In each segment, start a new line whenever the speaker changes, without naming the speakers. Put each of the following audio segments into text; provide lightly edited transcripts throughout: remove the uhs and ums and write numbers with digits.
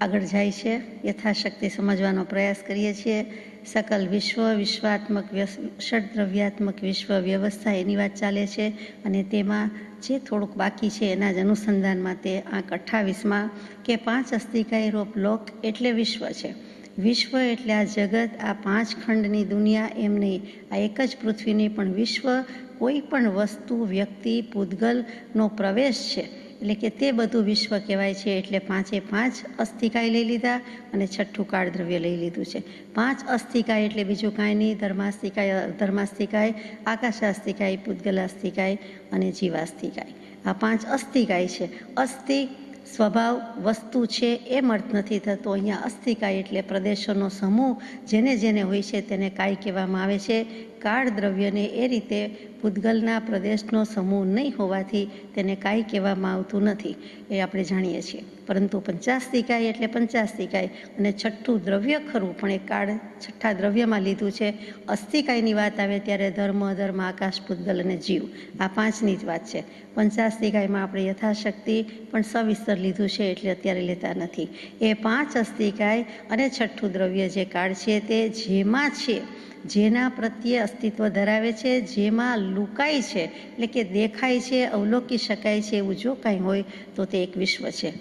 આગળ જાય છે. યથાશક્તિ સમજવાનો પ્રયાસ કરીએ છીએ. સકલ વિશ્વ, વિશ્વાત્મક, ષડદ્રવ્યાત્મક વિશ્વ વ્યવસ્થા એની વાત ચાલે છે અને તેમાં જે થોડુંક બાકી છે એના જ અનુસંધાનમાં તે આંક 28માં કે 5 અસ્તિકાય રૂપ લોક એટલે વિશ્વ છે. વિશ્વ એટલે આ જગત, આ 5 ખંડની દુનિયા એમ નહીં, આ એક જ પૃથ્વીની પણ વિશ્વ કોઈ પણ વસ્તુ, વ્યક્તિ, પૂતગલનો પ્રવેશ છે એટલે કે તે બધું વિશ્વ કહેવાય છે. એટલે 5 અસ્થિકાય લઈ લીધા અને 6ઠું કાળ દ્રવ્ય લઈ લીધું છે. 5 અસ્થિકાય એટલે બીજું કાંઈ નહીં, ધર્માસ્થિકાય, અધર્માસ્થિકાય, આકાશાસ્થિકાય, પૂતગલાસ્થિકાય અને જીવાસ્થિકાય. આ 5 અસ્થિકાય છે. અસ્થિ સ્વભાવ વસ્તુ છે એમ અર્થ નથી થતો. અહીંયા અસ્થિકાય એટલે પ્રદેશોનો સમૂહ, જેને જેને હોય છે તેને કાય કહેવામાં આવે છે. કાળ દ્રવ્યને એ રીતે પૂતગલના પ્રદેશનો સમૂહ નહીં હોવાથી તેને કાંઈ કહેવામાં આવતું નથી, એ આપણે જાણીએ છીએ. પરંતુ પંચાસ્થિકાય એટલે પંચાસ્થિકાય અને 6ઠું દ્રવ્ય ખરું, પણ એ કાળ 6ઠ્ઠા દ્રવ્યમાં લીધું છે. અસ્થિકાયની વાત આવે ત્યારે ધર્મ, અધર્મ, આકાશ, પૂતગલ અને જીવ, આ 5ની જ વાત છે. પંચાસ્થિકાયમાં આપણે યથાશક્તિ પણ સવિસ્તર લીધું છે એટલે અત્યારે લેતા નથી. એ 5 અસ્થિકાય અને 6ઠ્ઠું દ્રવ્ય જે કાળ છે તે જેમાં છે, જેના પ્રત્યે અસ્તિત્વ ધરાવે છે, જેમાં લુકાય છે એટલે કે દેખાય છે, અવલોકી શકાય છે એવું જો કાંઈ હોય તો તે એક વિશ્વ છે.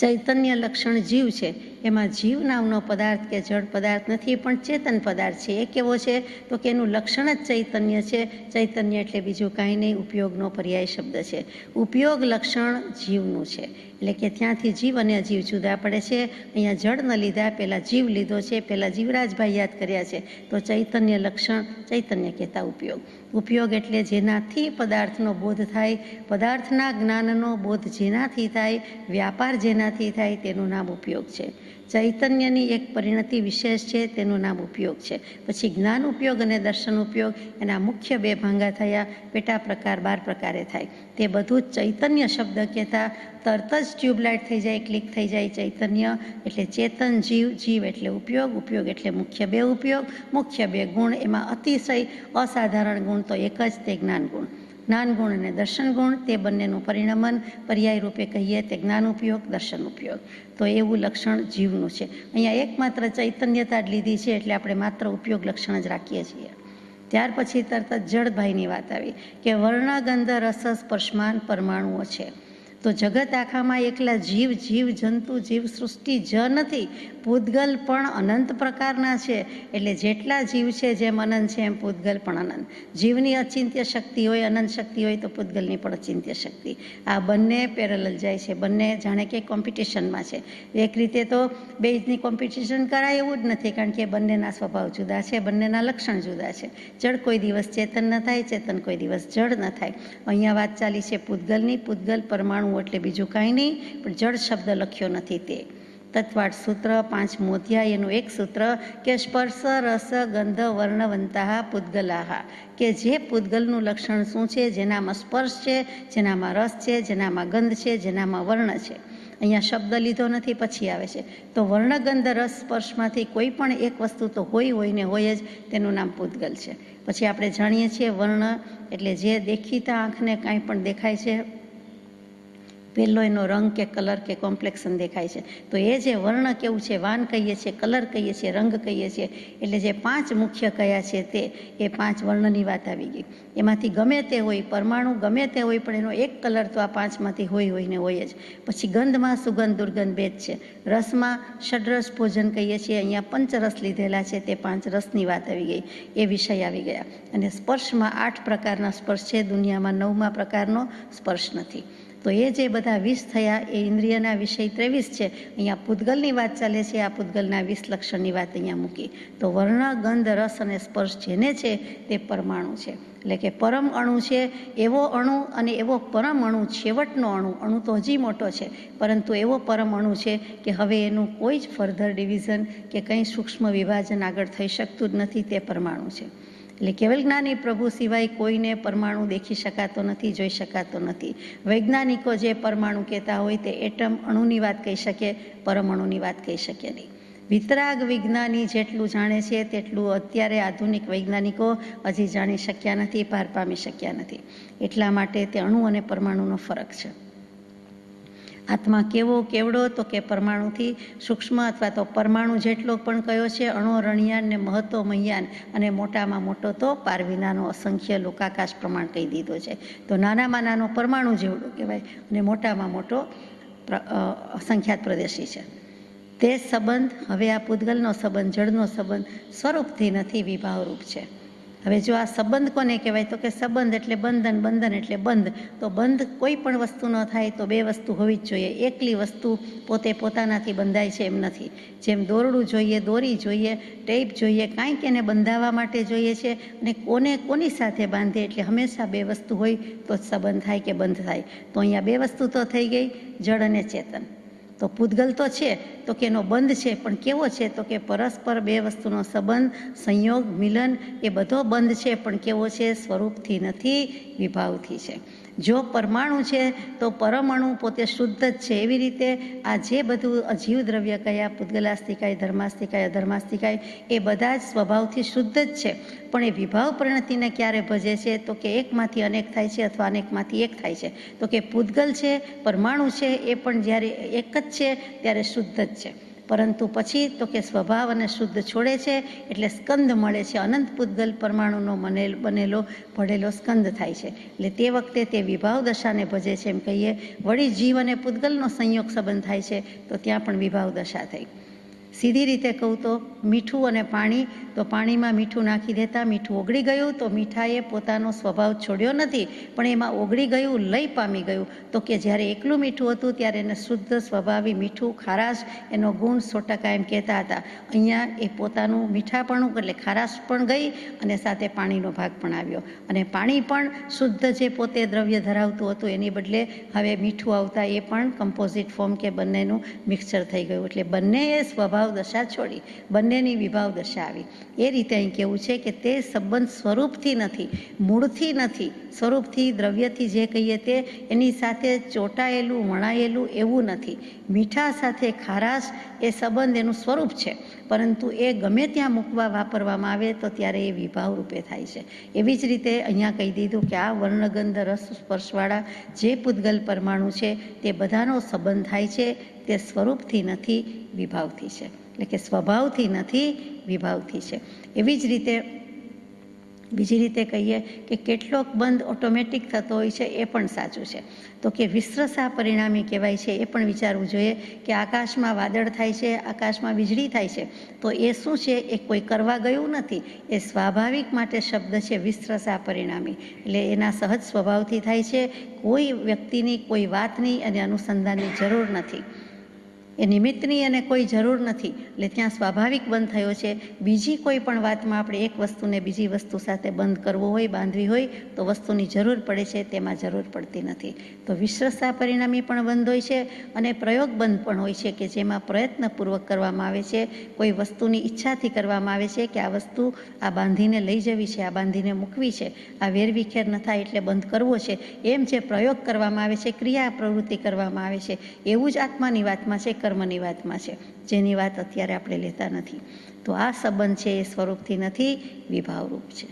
ચૈતન્ય લક્ષણ જીવ છે. એમાં જીવ નામનો પદાર્થ કે જળ પદાર્થ નથી, પણ ચેતન પદાર્થ છે. એ કેવો છે તો કે એનું લક્ષણ જ ચૈતન્ય છે. ચૈતન્ય એટલે બીજું કાંઈ નહીં, ઉપયોગનો પર્યાય શબ્દ છે. ઉપયોગ લક્ષણ જીવનું છે એટલે કે ત્યાંથી જીવ અને અજીવ જુદા પડે છે. અહીંયા જળ ન લીધા, પહેલાં જીવ લીધો છે, પહેલાં જીવરાજભાઈ યાદ કર્યા છે. તો ચૈતન્ય લક્ષણ, ચૈતન્ય કહેતા ઉપયોગ. ઉપયોગ એટલે જેનાથી પદાર્થનો બોધ થાય, પદાર્થના જ્ઞાનનો બોધ જેનાથી થાય, વ્યાપાર જેનાથી થાય તેનું નામ ઉપયોગ છે. ચૈતન્યની એક પરિણતિ વિશેષ છે, તેનું નામ ઉપયોગ છે. પછી જ્ઞાન ઉપયોગ અને દર્શન ઉપયોગ, એના મુખ્ય 2 ભાંગા થયા. પેટા પ્રકાર 12 પ્રકારે થાય. તે બધું જ ચૈતન્ય શબ્દ કહેતા તરત જ ટ્યુબલાઇટ થઈ જાય, ક્લિક થઈ જાય. ચૈતન્ય એટલે ચેતન, જીવ, જીવ એટલે ઉપયોગ, ઉપયોગ એટલે મુખ્ય 2 ઉપયોગ, મુખ્ય 2 ગુણ. એમાં અતિશય અસાધારણ ગુણ તો એક જ, તે જ્ઞાન ગુણ. જ્ઞાન ગુણ અને દર્શન ગુણ, તે બંનેનું પરિણમન પર્યાય રૂપે કહીએ તે જ્ઞાન ઉપયોગ, દર્શન ઉપયોગ. તો એવું લક્ષણ જીવનું છે. અહીંયા એકમાત્ર ચૈતન્યતા જ લીધી છે એટલે આપણે માત્ર ઉપયોગ લક્ષણ જ રાખીએ છીએ. ત્યાર પછી તરત જ જળભાઈની વાત આવી કે વર્ણ, ગંધ, રસ, સ્પર્શમાન પરમાણુઓ છે. તો જગત આખામાં એકલા જીવ, જીવ જંતુ, જીવ સૃષ્ટિ જ નથી, પૂતગલ પણ અનંત પ્રકારના છે. એટલે જેટલા જીવ છે જેમ અનંત છે એમ પૂતગલ પણ અનંત. જીવની અચિંત્ય શક્તિ હોય, અનંત શક્તિ હોય તો પૂતગલની પણ અચિંત્ય શક્તિ. આ બંને પેરેલલ જાય છે, બંને જાણે કે કોમ્પિટિશનમાં છે. એક રીતે તો બેયની કોમ્પિટિશન કરાય એવું જ નથી, કારણ કે બંનેના સ્વભાવ જુદા છે, બંનેના લક્ષણ જુદા છે. જળ કોઈ દિવસ ચેતન ન થાય, ચેતન કોઈ દિવસ જળ ન થાય. અહીંયા વાત ચાલી છે પૂતગલની. પૂતગલ પરમાણુ એટલે બીજું કાંઈ નહીં, પણ જળ શબ્દ લખ્યો નથી તે. તત્વાર્થ સૂત્ર 5મું અધ્યાય એનું એક સૂત્ર કે સ્પર્શ, રસ, ગંધ, વર્ણવંતા પૂતગલાહ, કે જે પૂતગલનું લક્ષણ શું છે, જેનામાં સ્પર્શ છે, જેનામાં રસ છે, જેનામાં ગંધ છે, જેનામાં વર્ણ છે. અહીંયા શબ્દ લીધો નથી, પછી આવે છે. તો વર્ણ, ગંધ, રસ, સ્પર્શમાંથી કોઈ પણ એક વસ્તુ તો હોય ને હોય જ, તેનું નામ પૂતગલ છે. પછી આપણે જાણીએ છીએ વર્ણ એટલે જે દેખીતા આંખને કાંઈ પણ દેખાય છે, પહેલો એનો રંગ કે કલર કે કોમ્પ્લેક્શન દેખાય છે. તો એ જે વર્ણ કેવું છે, વાન કહીએ છીએ, કલર કહીએ છીએ, રંગ કહીએ છીએ. એટલે જે 5 મુખ્ય કયા છે તે, એ 5 વર્ણની વાત આવી ગઈ. એમાંથી ગમે તે હોય, પરમાણુ ગમે તે હોય, પણ એનો એક કલર તો આ 5માંથી હોય ને હોય જ. પછી ગંધમાં સુગંધ, દુર્ગંધ 2 છે. રસમાં ષડરસ ભોજન કહીએ છીએ, અહીંયા 5 રસ લીધેલા છે, તે 5 રસની વાત આવી ગઈ, એ વિષય આવી ગયા. અને સ્પર્શમાં 8 પ્રકારના સ્પર્શ છે, દુનિયામાં 9મા પ્રકારનો સ્પર્શ નથી. તો એ જે બધા 20 થયા એ ઇન્દ્રિયના વિષય 23 છે. અહીંયા પૂતગલની વાત ચાલે છે, આ પૂતગલના 20 લક્ષણની વાત અહીંયા મૂકી. તો વર્ણ, ગંધ, રસ અને સ્પર્શ જેને છે તે પરમાણુ છે. એટલે કે પરમ અણુ છે, એવો અણુ અને એવો પરમ અણુ, છેવટનો અણુ. અણુ તો હજી મોટો છે, પરંતુ એવો પરમ અણુ છે કે હવે એનું કોઈ જ ફર્ધર ડિવિઝન કે કંઈ સૂક્ષ્મ વિભાજન આગળ થઈ શકતું જ નથી, તે પરમાણુ છે. એટલે કેવલ જ્ઞાની પ્રભુ સિવાય કોઈને પરમાણુ દેખી શકાતો નથી, જોઈ શકાતો નથી. વૈજ્ઞાનિકો જે પરમાણુ કહેતા હોય તે એટમ, અણુની વાત કહી શકે, પરમાણુની વાત કહી શકે નહીં. વિતરાગ વિજ્ઞાની જેટલું જાણે છે તેટલું અત્યારે આધુનિક વૈજ્ઞાનિકો હજી જાણી શક્યા નથી, પાર પામી શક્યા નથી. એટલા માટે તે અણુ અને પરમાણુનો ફરક છે. આત્મા કેવો કેવડો તો કે પરમાણુથી સૂક્ષ્મ અથવા તો પરમાણુ જેટલો પણ કયો છે, અણોરણિયાન ને મહત્વમયાન, અને મોટામાં મોટો તો પાર વિનાનો અસંખ્ય લોકાકાશ પ્રમાણ કહી દીધો છે. તો નાનામાં નાનો પરમાણુ જેવડો કહેવાય અને મોટામાં મોટો અસંખ્યાત પ્રદેશી છે. તે સંબંધ, હવે આ પૂતગલનો સંબંધ, જળનો સંબંધ સ્વરૂપથી નથી, વિભાવરૂપ છે. હવે જો આ સંબંધ કોને કહેવાય તો કે સંબંધ એટલે બંધન, બંધન એટલે બંધ. તો બંધ કોઈ પણ વસ્તુ ન થાય તો બે વસ્તુ હોવી જ જોઈએ. એકલી વસ્તુ પોતે પોતાનાથી બંધાય છે એમ નથી. જેમ દોરડું જોઈએ, દોરી જોઈએ, ટેપ જોઈએ, કાંઈક એને બંધાવવા માટે જોઈએ છે, અને કોને કોની સાથે બાંધે એટલે હંમેશા બે વસ્તુ હોય તો જ સંબંધ થાય કે બંધ થાય. તો અહીંયા બે વસ્તુ તો થઈ ગઈ, જળ અને ચેતન. તો પૂતગલ તો છે તો કે એનો બંધ છે, પણ કેવો છે તો કે પરસ્પર બે વસ્તુનો સંબંધ, સંયોગ, મિલન, એ બધો બંધ છે, પણ કેવો છે? સ્વરૂપથી નથી, વિભાવથી છે. જો પરમાણુ છે તો પરમાણુ પોતે શુદ્ધ જ છે. એવી રીતે આ જે બધું અજીવ દ્રવ્ય કયા, પૂતગલાસ્તિકાય, ધર્માસ્તિકાય, અધર્માસ્તિકાય, એ બધા જ સ્વભાવથી શુદ્ધ જ છે. પણ એ વિભાવ પરિણતિને ક્યારે ભજે છે તો કે એકમાંથી અનેક થાય છે અથવા અનેકમાંથી એક થાય છે. તો કે પૂતગલ છે, પરમાણુ છે, એ પણ જ્યારે એક જ છે ત્યારે શુદ્ધ જ છે. પરંતુ પછી તો કે સ્વભાવ અને શુદ્ધ છોડે છે એટલે સ્કંદ મળે છે. અનંત પૂતગલ પરમાણુનો બનેલો ભળેલો સ્કંદ થાય છે. એટલે તે વખતે તે વિભાવ દશાને ભજે છે એમ કહીએ. વળી જીવ અને પૂતગલનો સંયોગ સંબંધ થાય છે તો ત્યાં પણ વિભાવ દશા થઈ. સીધી રીતે કહું તો મીઠું અને પાણી, તો પાણીમાં મીઠું નાખી દેતા મીઠું ઓગળી ગયું, તો મીઠાએ પોતાનો સ્વભાવ છોડ્યો નથી, પણ એમાં ઓગળી ગયું, લય પામી ગયું. તો કે જ્યારે એકલું મીઠું હતું ત્યારે એને શુદ્ધ સ્વભાવી મીઠું, ખારાશ, એનો ગુણ 100% એમ કહેતા હતા. અહીંયા એ પોતાનું મીઠાપણું એટલે ખારાશ પણ ગઈ અને સાથે પાણીનો ભાગ પણ આવ્યો. અને પાણી પણ શુદ્ધ જે પોતે દ્રવ્ય ધરાવતું હતું એની બદલે હવે મીઠું આવતા એ પણ કમ્પોઝિટ ફોર્મ કે બંનેનું મિક્સચર થઈ ગયું. એટલે બંનેએ સ્વભાવ દશા છોડી, બંનેની વિભાવ દશા આવી. એ રીતે અહીં કેવું છે કે તે સંબંધ સ્વરૂપથી નથી, મૂળથી નથી, સ્વરૂપથી દ્રવ્યથી જે કહીએ તે એની સાથે ચોંટાયેલું, વણાયેલું એવું નથી. મીઠા સાથે ખારાશ એ સંબંધ એનું સ્વરૂપ છે, પરંતુ એ ગમે ત્યાં મૂકવા વાપરવામાં આવે તો ત્યારે એ વિભાવ રૂપે થાય છે. એવી જ રીતે અહીંયા કહી દીધું કે આ વર્ણગંધ રસ સ્પર્શવાળા જે પૂતગલ પરમાણુ છે તે બધાનો સંબંધ થાય છે, તે સ્વરૂપથી નથી, વિભાવથી છે. એટલે કે સ્વભાવથી નથી, વિભાવથી છે. એવી જ રીતે બીજી રીતે કહીએ કે કેટલોક બંધ ઓટોમેટિક થતો હોય છે, એ પણ સાચું છે. તો કે વિસ્રસા પરિણામી કહેવાય છે. એ પણ વિચારવું જોઈએ કે આકાશમાં વાદળ થાય છે, આકાશમાં વીજળી થાય છે, તો એ શું છે? એ કોઈ કરવા ગયું નથી, એ સ્વાભાવિક માટે શબ્દ છે વિસ્રસા પરિણામી. એટલે એના સહજ સ્વભાવથી થાય છે, કોઈ વ્યક્તિની, કોઈ વાતની અને અનુસંધાનની જરૂર નથી, એ નિમિત્તની અને કોઈ જરૂર નથી. એટલે ત્યાં સ્વાભાવિક બંધ થયો છે. બીજી કોઈ પણ વાતમાં આપણે એક વસ્તુને બીજી વસ્તુ સાથે બંધ કરવો હોય, બાંધવી હોય તો વસ્તુની જરૂર પડે છે, તેમાં જરૂર પડતી નથી. તો વિશ્રસા પરિણામી પણ બંધ હોય છે અને પ્રયોગ બંધ પણ હોય છે કે જેમાં પ્રયત્નપૂર્વક કરવામાં આવે છે, કોઈ વસ્તુની ઈચ્છાથી કરવામાં આવે છે કે આ વસ્તુ આ બાંધીને લઈ જવી છે, આ બાંધીને મૂકવી છે, આ વેરવિખેર ન થાય એટલે બંધ કરવો છે. એમ જે પ્રયોગ કરવામાં આવે છે, ક્રિયા પ્રવૃત્તિ કરવામાં આવે છે, એવું જ આત્માની વાતમાં છે, કર્મની વાતમાં છે, જેની વાત અત્યારે આપણે લેતા નથી. તો આ સંબંધ છે એ સ્વરૂપથી નથી, વિભાવરૂપ છે.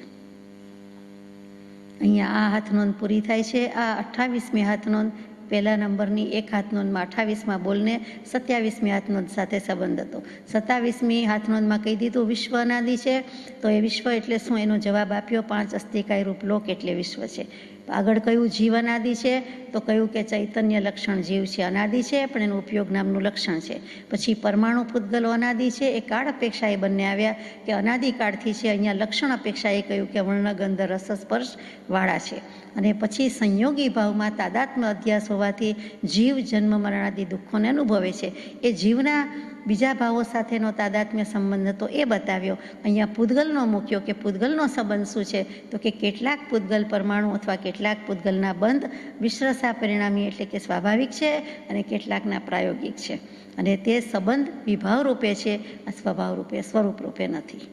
અહીંયા આ હાથનોંધ પૂરી થાય છે. આ 28મી હાથનોંધ, પહેલા નંબરની એક હાથનોંધમાં 28મા બોલને 27મી હાથનોંધ સાથે સંબંધ હતો. 27મી હાથનોંધમાં કહી દીધું વિશ્વ અનાદિ છે. તો એ વિશ્વ એટલે શું? એનો જવાબ આપ્યો, 5 અસ્તિકાય રૂપ લોક એટલે વિશ્વ છે. આગળ કયું જીવ અનાદિ છે? તો કહ્યું કે ચૈતન્ય લક્ષણ જીવ છે, અનાદિ છે પણ એનું ઉપયોગ નામનું લક્ષણ છે. પછી પરમાણુ પૂતગલો અનાદિ છે, એ કાળ અપેક્ષા એ બંને આવ્યા કે અનાદિકાળથી છે. અહીંયા લક્ષણ અપેક્ષા એ કહ્યું કે વર્ણગંધ રસ સ્પર્શ વાળા છે. અને પછી સંયોગી ભાવમાં તાદાત્મ્ય અધ્યાસ હોવાથી જીવ જન્મ મરણાદિ દુઃખોને અનુભવે છે. એ જીવના બીજા ભાવો સાથેનો તાદાત્મ્ય સંબંધ હતો એ બતાવ્યો. અહીંયા પૂતગલનો મૂક્યો કે પૂતગલનો સંબંધ શું છે? તો કે કેટલાક પૂતગલ પરમાણુ અથવા કેટલાક પૂતગલના બંધ વિશ્રસા પરિણામી એટલે કે સ્વાભાવિક છે અને કેટલાકના પ્રાયોગિક છે. અને તે સંબંધ વિભાવ રૂપે છે, આ સ્વભાવ રૂપે, સ્વરૂપ રૂપે નથી.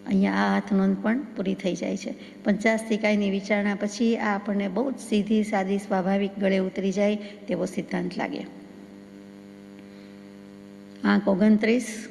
અહીંયા આ હાથનોંધ પણ પૂરી થઈ જાય છે. પંચાસ્તિકાયની વિચારણા પછી આ આપણને બહુ જ સીધી સાદી સ્વાભાવિક ગળે ઉતરી જાય તેવો સિદ્ધાંત લાગે. આંક 29,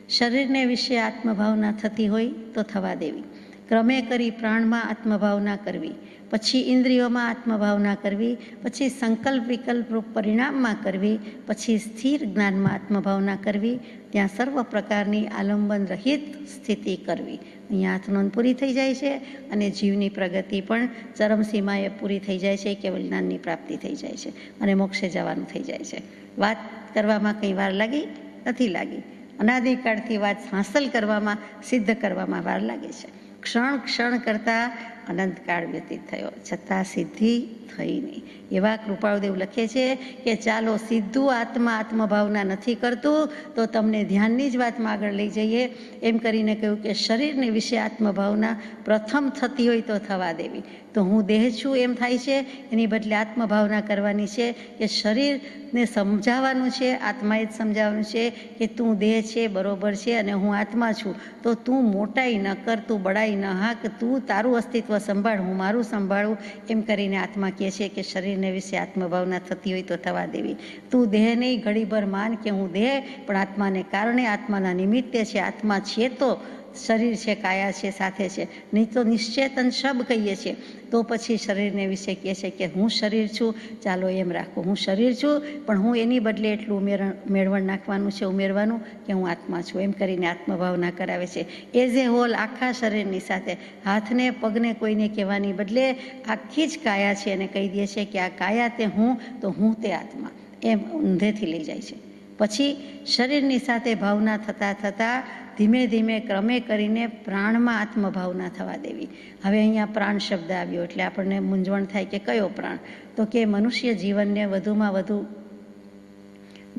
શરીરને વિશે આત્મભાવના થતી હોય તો થવા દેવી, ક્રમે કરી પ્રાણમાં આત્મભાવના કરવી, પછી ઇન્દ્રિયોમાં આત્મભાવના કરવી, પછી સંકલ્પ વિકલ્પ રૂપ પરિણામમાં કરવી, પછી સ્થિર જ્ઞાનમાં આત્મભાવના કરવી, ત્યાં સર્વ પ્રકારની આલંબન રહિત સ્થિતિ કરવી. અહીંયા હાથનોંધ પૂરી થઈ જાય છે અને જીવની પ્રગતિ પણ ચરમસીમાએ પૂરી થઈ જાય છે, કેવલ જ્ઞાનની પ્રાપ્તિ થઈ જાય છે અને મોક્ષે જવાનું થઈ જાય છે. વાત કરવામાં કંઈ વાર લાગી નથી લાગી. અનાદિકાળથી વાત હાંસલ કરવામાં, સિદ્ધ કરવામાં વાર લાગે છે. ક્ષણ કરતાં અનંતકાળ વ્યતીત થયો છતાં સિદ્ધિ થઈ નહીં. એવા કૃપાળુદેવ લખે છે કે ચાલો સીધું આત્મભાવના નથી કરતું તો તમને ધ્યાનની જ વાતમાં આગળ લઈ જઈએ. એમ કરીને કહ્યું કે શરીરને વિશે આત્મભાવના પ્રથમ થતી હોય તો થવા દેવી. તો હું દેહ છું એમ થાય છે, એની બદલે આત્મભાવના કરવાની છે કે શરીરને સમજાવવાનું છે, આત્માએ જ સમજાવવાનું છે કે તું દેહ છે, બરોબર છે, અને હું આત્મા છું. તો તું મોટાઈ ન કર, તું બડાઈ ન હાક, તું તારું અસ્તિત્વ સંભાળ, હું મારું સંભાળું. એમ કરીને આત્મા કહે છે કે શરીરને વિશે આત્મભાવના થતી હોય તો થવા દેવી. તું દેહ નહીં, ઘડીભર માન કે હું દેહ, પણ આત્માને કારણે, આત્માના નિમિત્તે છે. આત્મા છે તો શરીર છે, કાયા છે, સાથે છે, નહીં તો નિશ્ચેતન શબ કહીએ છીએ. તો પછી શરીરને વિશે કહે છે કે હું શરીર છું, ચાલો એમ રાખો, હું શરીર છું, પણ હું એની બદલે એટલું મેળવણ નાખવાનું છે, ઉમેરવાનું કે હું આત્મા છું. એમ કરીને આત્મભાવના કરાવે છે. એઝ એ હોલ, આખા શરીરની સાથે, હાથને પગને કોઈને કહેવાની બદલે આખી જ કાયા છે અને કહી દે છે કે આ કાયા તે હું, તો હું તે આત્મા, એમ ઊંધેથી લઈ જાય છે. પછી શરીરની સાથે ભાવના થતાં ધીમે ધીમે ક્રમે કરીને પ્રાણમાં આત્મભાવના થવા દેવી. હવે અહીંયા પ્રાણ શબ્દ આવ્યો એટલે આપણને મૂંઝવણ થાય કે કયો પ્રાણ? તો કે મનુષ્ય જીવનને વધુમાં વધુ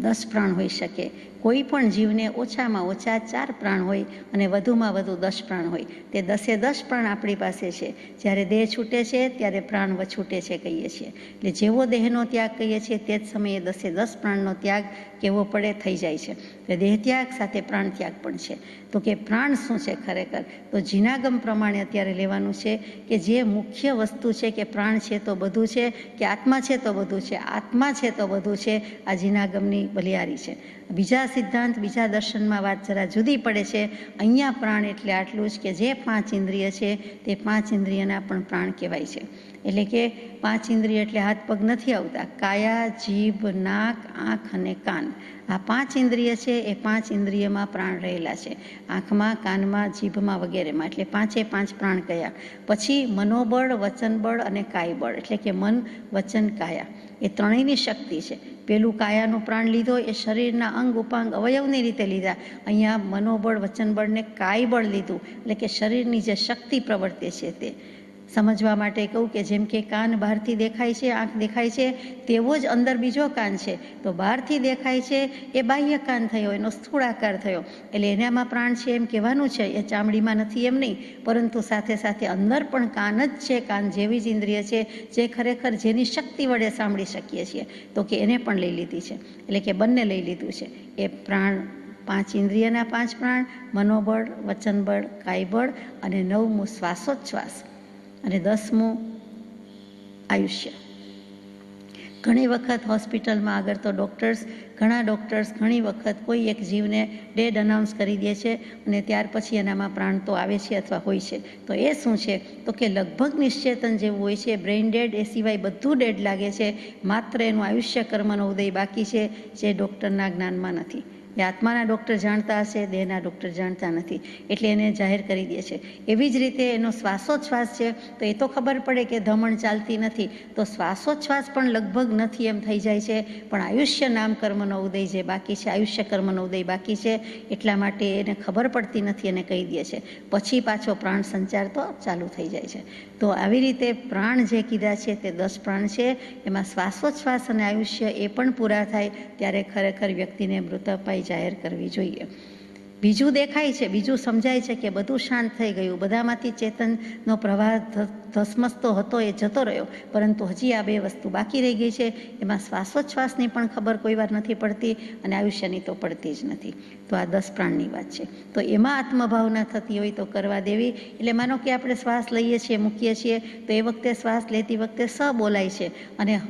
10 પ્રાણ હોઈ શકે. કોઈ પણ જીવને ઓછામાં ઓછા 4 પ્રાણ હોય અને વધુમાં વધુ 10 પ્રાણ હોય. તે 10 પ્રાણ આપણી પાસે છે. જ્યારે દેહ છૂટે છે ત્યારે પ્રાણ છૂટે છે કહીએ છીએ. એટલે જેવો દેહનો ત્યાગ કહીએ છીએ તે જ સમયે 10 પ્રાણનો ત્યાગ કેવો પડે થઈ જાય છે. એટલે દેહ ત્યાગ સાથે પ્રાણ ત્યાગ પણ છે. તો કે પ્રાણ શું છે ખરેખર? તો જીનાગમ પ્રમાણે અત્યારે લેવાનું છે કે જે મુખ્ય વસ્તુ છે કે પ્રાણ છે તો બધું છે, કે આત્મા છે તો બધું છે, આત્મા છે તો બધું છે. આ જીનાગમની બલિયારી છે. બીજા સિદ્ધાંત, બીજા દર્શનમાં વાત જરા જુદી પડે છે. અહીંયા પ્રાણ એટલે આટલું જ કે જે 5 ઇન્દ્રિય છે તે 5 ઇન્દ્રિયના પણ પ્રાણ કહેવાય છે. એટલે કે 5 ઇન્દ્રિય એટલે હાથ પગ નથી આવતા. કાયા, જીભ, નાક, આંખ અને કાન, આ 5 ઇન્દ્રિય છે. એ 5 ઇન્દ્રિયમાં પ્રાણ રહેલા છે. આંખમાં, કાનમાં, જીભમાં વગેરેમાં. એટલે 5 પ્રાણ કયા. પછી મનોબળ, વચનબળ અને કાયબળ, એટલે કે મન, વચન, કાયા, એ ત્રણેયની શક્તિ છે. પેલું કાયાનું પ્રાણ લીધો એ શરીરના અંગ ઉપાંગ અવયવની રીતે લીધા. અહીંયા મનોબળ, વચનબળ ને કાયબળ લીધું, એટલે કે શરીરની જે શક્તિ પ્રવર્તે છે તે સમજવા માટે કહું કે જેમ કે કાન બહારથી દેખાય છે, આંખ દેખાય છે, તેવો જ અંદર બીજો કાન છે. તો બહારથી દેખાય છે એ બાહ્ય કાન થયો, એનો સ્થૂળાકાર થયો, એટલે એનામાં પ્રાણ છે એમ કહેવાનું છે. એ ચામડીમાં નથી એમ નહીં, પરંતુ સાથે સાથે અંદર પણ કાન જ છે. કાન જેવી જ ઇન્દ્રિય છે જે ખરેખર જેની શક્તિ વડે સાંભળી શકીએ છીએ. તો કે એને પણ લઈ લીધી છે. એટલે કે બંને લઈ લીધું છે. એ પ્રાણ 5 ઇન્દ્રિયના 5 પ્રાણ, મનોબળ, વચનબળ, કાયબળ, અને 9મું શ્વાસોચ્છ્વાસ, અને 10મું આયુષ્ય. ઘણી વખત હોસ્પિટલમાં આગળ તો ઘણા ડૉક્ટર્સ ઘણી વખત કોઈ એક જીવને ડેડ અનાઉન્સ કરી દે છે અને ત્યાર પછી એનામાં પ્રાણ તો આવે છે અથવા હોય છે. તો એ શું છે? તો કે લગભગ નિશ્ચેતન જેવું હોય છે. બ્રેઇન ડેડ, એ સિવાય બધું ડેડ લાગે છે. માત્ર એનું આયુષ્ય કર્મનો ઉદય બાકી છે, જે ડૉક્ટરના જ્ઞાનમાં નથી. એ આત્માના ડૉક્ટર જાણતા હશે, દેહના ડૉક્ટર જાણતા નથી, એટલે એને જાહેર કરી દે છે. એવી જ રીતે એનો શ્વાસોચ્છ્વાસ છે તો એ તો ખબર પડે કે ધમણ ચાલતી નથી, તો શ્વાસોચ્છ્વાસ પણ લગભગ નથી એમ થઈ જાય છે. પણ આયુષ્ય નામ કર્મનો ઉદય જે બાકી છે, આયુષ્ય કર્મનો ઉદય બાકી છે, એટલા માટે એને ખબર પડતી નથી અને કહી દે છે. પછી પાછો પ્રાણ સંચાર તો ચાલુ થઈ જાય છે. તો આવી રીતે પ્રાણ જે કીધા છે તે 10 પ્રાણ છે. એમાં શ્વાસોચ્છ્વાસ અને આયુષ્ય એ પણ પૂરા થાય ત્યારે ખરેખર વ્યક્તિને મૃતપાઈ જાહેર કરવી જોઈએ. બીજું દેખાય છે, બીજું સમજાય છે કે બધું શાંત થઈ ગયું, બધામાંથી ચેતનનો પ્રવાહ ધસમસતો હતો એ જતો રહ્યો, પરંતુ હજી આ 2 વસ્તુ બાકી રહી ગઈ છે. એમાં શ્વાસોચ્છ્વાસની પણ ખબર કોઈ વાર નથી પડતી અને આયુષ્યની તો પડતી જ નથી. તો આ 10 પ્રાણની વાત છે. તો એમાં આત્મભાવના થતી હોય તો કરવા દેવી. એટલે માનો કે આપણે શ્વાસ લઈએ છીએ, મૂકીએ છીએ, તો એ વખતે શ્વાસ લેતી વખતે સ બોલાય છે અને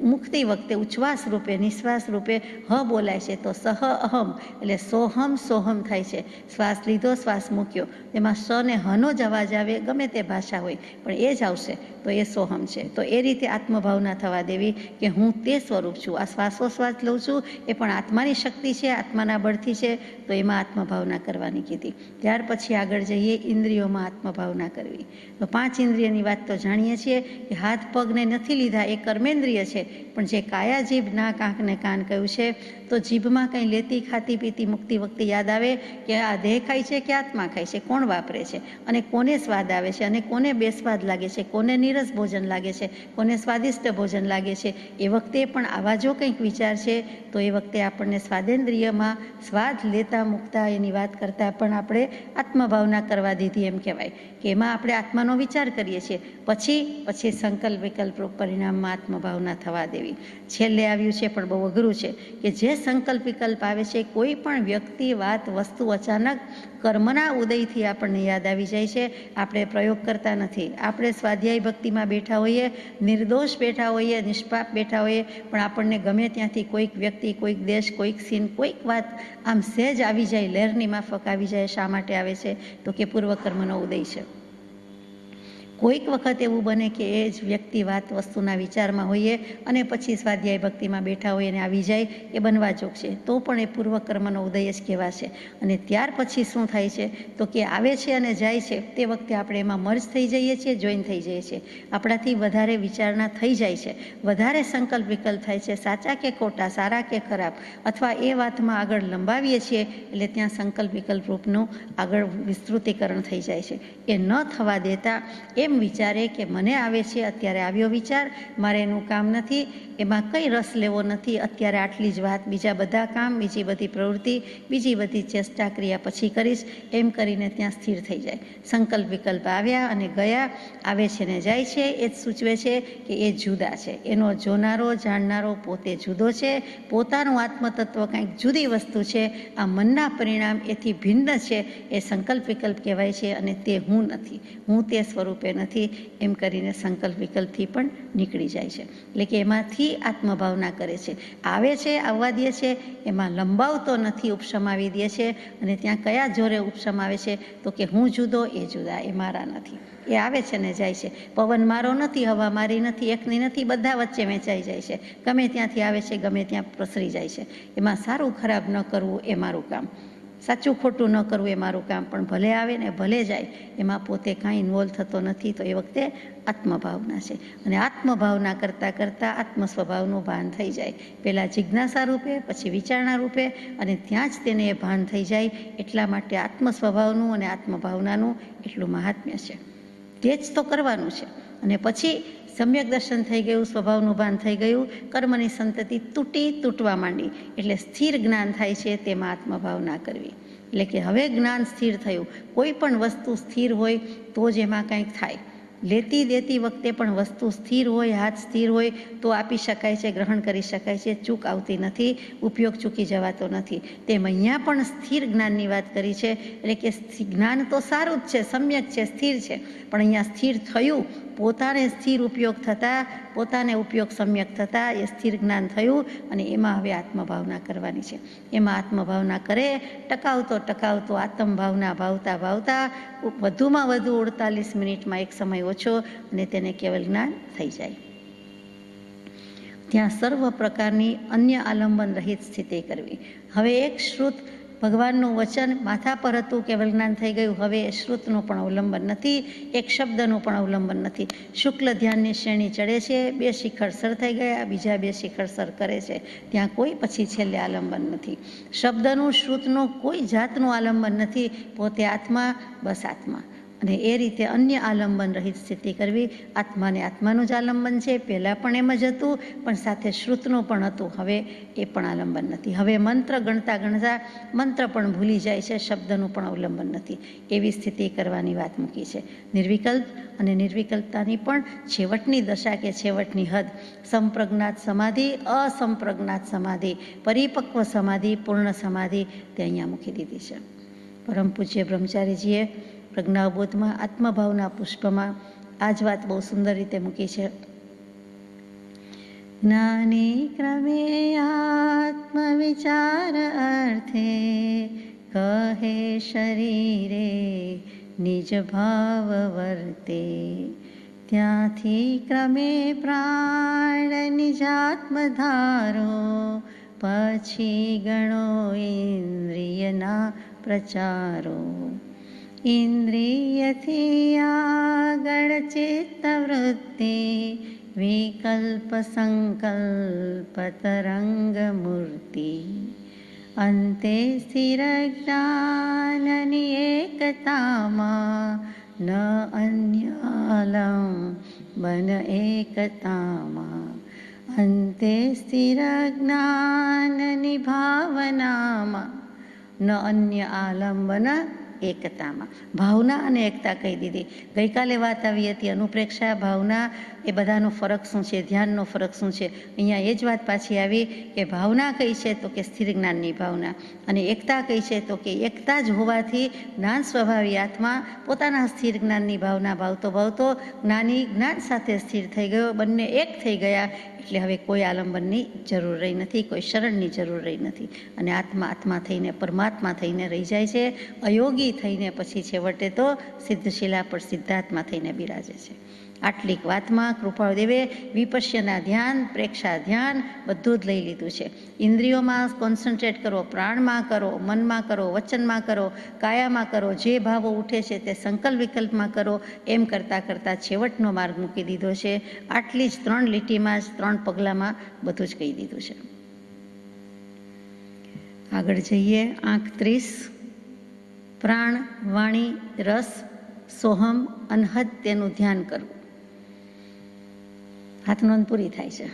મૂકતી વખતે ઉચ્છ્વાસ રૂપે નિશ્વાસ રૂપે હ બોલાય છે તો સહ અહમ એટલે સોહમ સોહમ થાય છે. શ્વાસ લીધો, શ્વાસ મૂક્યો, એમાં સ ને હનો જ અવાજ આવે, ગમે તે ભાષા હોય પણ એ જ આવશે તો એ સોહમ છે. તો એ રીતે આત્મભાવના થવા દેવી કે હું તે સ્વરૂપ છું. આ શ્વાસોશ્વાસ લઉં છું એ પણ આત્માની શક્તિ છે, આત્માના બળથી છે, તો એમાં આત્મભાવના કરવાની કીધી. ત્યાર પછી આગળ જઈએ, ઇન્દ્રિયોમાં આત્મભાવના કરવી. તો 5 ઇન્દ્રિયની વાત તો જાણીએ છીએ કે હાથ પગને નથી લીધા, એ કર્મેન્દ્રિય છે, પણ જે કાયા જીભ નાક આંખ ને કાન કહ્યું છે, તો જીભમાં કંઈ લેતી ખાતી પીતી મૂકતી વખતે યાદ આવે કે આ દેહ ખાય છે કે આત્મા ખાય છે, કોણ વાપરે છે અને કોને સ્વાદ આવે છે અને કોને બેસ્વાદ લાગે છે, કોને નીરસ ભોજન લાગે છે, કોને સ્વાદિષ્ટ ભોજન લાગે છે. એ વખતે પણ આવા જો કંઈક વિચાર છે તો એ વખતે આપણને સ્વાદેન્દ્રિયમાં સ્વાદ લેતા મૂકતા એની વાત કરતાં પણ આપણે આત્મભાવના કરવા દીધી એમ કહેવાય કે એમાં આપણે આત્માનો વિચાર કરીએ છીએ. પછી સંકલ્પ વિકલ્પ પરિણામમાં આત્મભાવના થવા દેવી. છેલ્લે આવ્યું છે પણ બહુ અઘરું છે કે જે સંકલ્પ વિકલ્પ આવે છે, કોઈ પણ વ્યક્તિ, વાત, વસ્તુ અચાનક કર્મના ઉદયથી આપણને યાદ આવી જાય છે. આપણે પ્રયોગ કરતા નથી. આપણે સ્વાધ્યાય ભક્તિમાં બેઠા હોઈએ, નિર્દોષ બેઠા હોઈએ, નિષ્પાપ બેઠા હોઈએ, પણ આપણને ગમે ત્યાંથી કોઈક વ્યક્તિ, કોઈક દેશ, કોઈક સીન, કોઈક વાત આમ સહેજ આવી જાય, લહેરની માફક આવી જાય. શા માટે આવે છે? તો કે પૂર્વકર્મનો ઉદય છે. કોઈક વખત એવું બને કે એ જ વ્યક્તિ, વાત, વસ્તુના વિચારમાં હોઈએ અને પછી સ્વાધ્યાય ભક્તિમાં બેઠા હોઈએ અને આવી જાય, એ બનવા જોગ છે, તો પણ એ પૂર્વકર્મનો ઉદય જ કહેવાશે. અને ત્યાર પછી શું થાય છે તો કે આવે છે અને જાય છે, તે વખતે આપણે એમાં મર્જ થઈ જઈએ છીએ, જોઈન થઈ જઈએ છીએ. આપણાથી વધારે વિચારણા થઈ જાય છે, વધારે સંકલ્પ વિકલ્પ થાય છે, સાચા કે ખોટા, સારા કે ખરાબ, અથવા એ વાતમાં આગળ લંબાવીએ છીએ એટલે ત્યાં સંકલ્પ વિકલ્પ રૂપનું આગળ વિસ્તૃતિકરણ થઈ જાય છે. એ ન થવા દેતા એમ વિચારે કે મને આવે છે, અત્યારે આવ્યો વિચાર, મારે એનું કામ નથી, એમાં કંઈ રસ લેવો નથી, અત્યારે આટલી જ વાત, બીજા બધા કામ, બીજી બધી પ્રવૃત્તિ, બીજી બધી ચેષ્ટા ક્રિયા પછી કરીશ, એમ કરીને ત્યાં સ્થિર થઈ જાય. સંકલ્પ વિકલ્પ આવ્યા અને ગયા, આવે છે ને જાય છે, એ જ સૂચવે છે કે એ જુદા છે. એનો જોનારો, જાણનારો પોતે જુદો છે, પોતાનું આત્મતત્વ કંઈક જુદી વસ્તુ છે. આ મનના પરિણામ એથી ભિન્ન છે, એ સંકલ્પ વિકલ્પ કહેવાય છે. અને તે હું નથી, હું તે સ્વરૂપે નથી, એમ કરીને સંકલ્પ વિકલ્પથી પણ નીકળી જાય છે. એટલે કે એમાંથી આત્મભાવના કરે છે. આવે છે, આવવા દે છે, એમાં લંબાવતો નથી, ઉપશમ આવી દે છે. અને ત્યાં કયા જોરે ઉપશમ આવે છે તો કે હું જુદો, એ જુદા, એ મારા નથી. એ આવે છે ને જાય છે. પવન મારો નથી, હવા મારી નથી, એકની નથી, બધા વચ્ચે વેચાઈ જાય છે. ગમે ત્યાંથી આવે છે, ગમે ત્યાં પ્રસરી જાય છે. એમાં સારું ખરાબ ન કરવું એ મારું કામ, સાચું ખોટું ન કરવું એ મારું કામ. પણ ભલે આવે ને ભલે જાય, એમાં પોતે કાંઈ ઇન્વોલ્વ થતો નથી. તો એ વખતે આત્મભાવના છે. અને આત્મભાવના કરતાં કરતાં આત્મ સ્વભાવનું ભાન થઈ જાય. પહેલાં જિજ્ઞાસા રૂપે, પછી વિચારણા રૂપે, અને ત્યાં જ તેને એ ભાન થઈ જાય. એટલા માટે આત્મ સ્વભાવનું અને આત્મભાવનાનું એટલું મહાત્મ્ય છે. તે જ તો કરવાનું છે. અને પછી સમ્યક દર્શન થઈ ગયું, સ્વભાવનું ભાન થઈ ગયું, કર્મની સંતતિ તૂટવા માંડી, એટલે સ્થિર જ્ઞાન થાય છે. તેમાં આત્મભાવના કરવી એટલે કે હવે જ્ઞાન સ્થિર થયું. કોઈ પણ વસ્તુ સ્થિર હોય તો જ એમાં કંઈક થાય. લેતી દેતી વખતે પણ વસ્તુ સ્થિર હોય, હાથ સ્થિર હોય તો આપી શકાય છે, ગ્રહણ કરી શકાય છે, ચૂક આવતી નથી, ઉપયોગ ચૂકી જવાતો નથી. તેમ અહીંયા પણ સ્થિર જ્ઞાનની વાત કરી છે. એટલે કે જ્ઞાન તો સારું જ છે, સમ્યક છે, સ્થિર છે, પણ અહીંયા સ્થિર થયું, પોતાને સ્થિર ઉપયોગ થતાં, પોતાને ઉપયોગ સમ્યક થતાં એ સ્થિર જ્ઞાન થયું. અને એમાં હવે આત્મભાવના કરવાની છે. એમાં આત્મભાવના કરે, ટકાવતો આત્મભાવના ભાવતા ભાવતા વધુમાં વધુ 48 મિનિટમાં એક સમય ઓછો, અને તેને કેવલ જ્ઞાન થઈ જાય. ત્યાં સર્વ પ્રકારની અન્ય આલંબન રહિત સ્થિતિ કરવી. હવે એક શ્રુત ભગવાનનું વચન માથા પર હતું, કેવલ જ્ઞાન થઈ ગયું. હવે એ શ્રુતનું પણ અવલંબન નથી, એક શબ્દનું પણ અવલંબન નથી. શુક્લ ધ્યાનની શ્રેણી ચડે છે, 2 શિખર સર થઈ ગયા, બીજા 2 શિખર સર કરે છે. ત્યાં કોઈ પછી છેલ્લે આલંબન નથી. શબ્દનું, શ્રુતનું કોઈ જાતનું આલંબન નથી. પોતે આત્મા, બસ આત્મા. અને એ રીતે અન્ય આલંબન રહિત સ્થિતિ કરવી. આત્માને આત્માનું જ આલંબન છે. પહેલાં પણ એમ જ હતું, પણ સાથે શ્રુતનું પણ હતું. હવે એ પણ આલંબન નથી. હવે મંત્ર ગણતા ગણતા મંત્ર પણ ભૂલી જાય છે, શબ્દનું પણ અવલંબન નથી. એવી સ્થિતિ કરવાની વાત મૂકી છે. નિર્વિકલ્પ અને નિર્વિકલ્પતાની પણ છેવટની દશા કે છેવટની હદ સંપ્રજ્ઞાત સમાધિ, અસંપ્રજ્ઞાત સમાધિ, પરિપક્વ સમાધિ, પૂર્ણ સમાધિ, તે અહીંયા મૂકી દીધી છે. પરમ પૂજ્ય બ્રહ્મચારીજીએ પ્રજ્ઞાબોધમાં આત્મભાવના પુષ્પમાં આ જ વાત બહુ સુંદર રીતે મૂકી છે જ્ઞાની ક્રમે આત્મવિચાર અર્થે કહે શરીરે નિજ ભાવ વર્તે. ત્યાંથી ક્રમે પ્રાણ નિજાત્મ ધારો પછી ગણો ઇન્દ્રિયના પ્રચારો. ઇન્દ્રિયથી આગળ ચિત્તવૃત્તિ વિકલ્પ સંકલ્પ તરંગ મૂર્તિ. અંતે સ્થિર જ્ઞાનની એકતામાં ન અન્ય આલંબન એકતામાં. અંતે સ્થિર જ્ઞાનની ભાવનામાં ન અન્ય આલંબન એકતામાં. ભાવના અને એકતા કહી દીધી. ગઈકાલે વાત આવી હતી અનુપ્રેક્ષા, ભાવના, એ બધાનો ફરક શું છે, ધ્યાનનો ફરક શું છે. અહીંયા એ જ વાત પાછી આવી કે ભાવના કઈ છે તો કે સ્થિર જ્ઞાનની ભાવના, અને એકતા કઈ છે તો કે એકતા જ હોવાથી જ્ઞાન સ્વભાવી આત્મા પોતાના સ્થિર જ્ઞાનની ભાવના ભાવતો ભાવતો જ્ઞાની જ્ઞાન સાથે સ્થિર થઈ ગયો. બંને એક થઈ ગયા એટલે હવે કોઈ આલંબનની જરૂર રહી નથી, કોઈ શરણની જરૂર રહી નથી, અને આત્મા આત્મા થઈને પરમાત્મા થઈને રહી જાય છે. અયોગી થઈને પછી છેવટે તો સિદ્ધશિલા પર સિદ્ધાત્મા થઈને બિરાજે છે. આટલીક વાતમાં કૃપાળુદેવે વિપશ્યના ધ્યાન, પ્રેક્ષા ધ્યાન બધું જ લઈ લીધું છે. ઇન્દ્રિયોમાં કોન્સન્ટ્રેટ કરો, પ્રાણમાં કરો, મનમાં કરો, વચનમાં કરો, કાયામાં કરો, જે ભાવો ઉઠે છે તે સંકલ્પ વિકલ્પમાં કરો, એમ કરતાં કરતાં છેવટનો માર્ગ મૂકી દીધો છે. આટલી જ 3 લીટીમાં જ 3 પગલામાં બધું જ કહી દીધું છે. આગળ જઈએ. આંક 30. પ્રાણ, વાણી, રસ, સોહમ, અનહદ તેનું ધ્યાન કરવું. હાથનોંધ પૂરી થાય છે.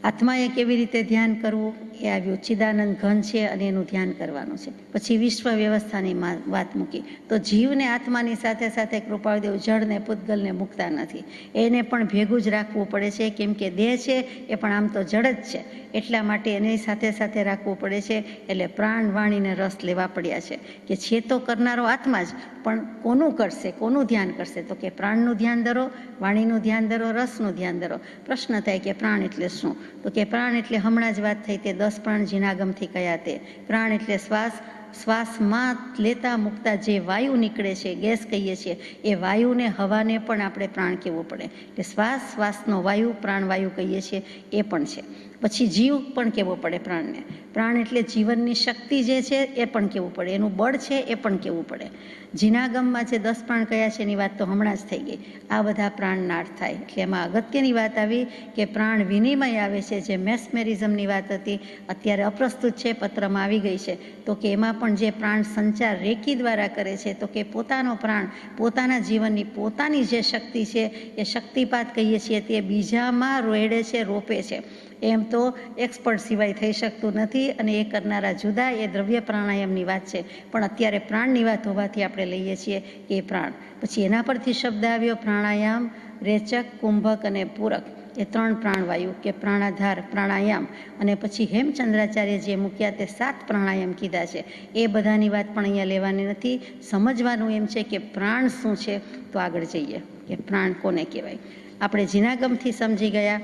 આત્માએ કેવી રીતે ધ્યાન કરવું એ આવ્યું. ચિદાનંદ ઘન છે અને એનું ધ્યાન કરવાનું છે. પછી વિશ્વ વ્યવસ્થાની વાત મૂકી. તો જીવને આત્માની સાથે સાથે કૃપાળુદેવ જળને પૂતગલને મૂકતા નથી, એને પણ ભેગું જ રાખવું પડે છે. કેમ કે દેહ છે એ પણ આમ તો જળ જ છે, એટલા માટે એની સાથે સાથે રાખવું પડે છે. એટલે પ્રાણ, વાણીને રસ લેવા પડ્યા છે કે છે તો કરનારો આત્મા જ, પણ કોનું કરશે, કોનું ધ્યાન કરશે? તો કે પ્રાણનું ધ્યાન ધરો, વાણીનું ધ્યાન ધરો, રસનું ધ્યાન ધરો. પ્રશ્ન થાય કે પ્રાણ એટલે શું? તો કે પ્રાણ એટલે હમણાં જ વાત થઈ તે 10 પ્રાણ જીનાગમથી કયા તે. પ્રાણ એટલે શ્વાસ, શ્વાસમાં લેતા મૂકતા જે વાયુ નીકળે છે, ગેસ કહીએ છીએ, એ વાયુને, હવાને પણ આપણે પ્રાણ કહેવું પડે. એટલે શ્વાસ, શ્વાસનો વાયુ પ્રાણવાયુ કહીએ છીએ, એ પણ છે. પછી જીવ પણ કહેવો પડે પ્રાણને. પ્રાણ એટલે જીવનની શક્તિ જે છે એ પણ કહેવું પડે, એનું બળ છે એ પણ કહેવું પડે. જીનાગમમાં જે 10 પ્રાણ કયા છે એની વાત તો હમણાં જ થઈ ગઈ. આ બધા પ્રાણના અર્થ થાય. એટલે એમાં અગત્યની વાત આવી કે પ્રાણ વિનિમય આવે છે, જે મેસ્મેરિઝમની વાત હતી, અત્યારે અપ્રસ્તુત છે, પત્રમાં આવી ગઈ છે. તો કે એમાં પણ જે પ્રાણ સંચાર રેકી દ્વારા કરે છે, તો કે પોતાનો પ્રાણ પોતાના જીવનની પોતાની જે શક્તિ છે એ શક્તિપાત કહીએ છીએ, તે બીજામાં રેડે છે, રોપે છે. એમ તો એક્સપર્ટ સિવાય થઈ શકતું નથી, અને એ કરનારા જુદા, એ દ્રવ્ય પ્રાણાયામની વાત છે. પણ અત્યારે પ્રાણની વાત હોવાથી આપણે લઈએ છીએ કે પ્રાણ. પછી એના પરથી શબ્દ આવ્યો પ્રાણાયામ, રેચક, કુંભક અને પૂરક. એ 3 પ્રાણવાયુ કે પ્રાણાધાર, પ્રાણાયામ. અને પછી હેમચંદ્રાચાર્ય જે મૂક્યા તે 7 પ્રાણાયામ કીધા છે. એ બધાની વાત પણ અહીંયા લેવાની નથી. સમજવાનું એમ છે કે પ્રાણ શું છે. તો આગળ જઈએ કે પ્રાણ કોને કહેવાય. આપણે જીનાગમથી સમજી ગયા,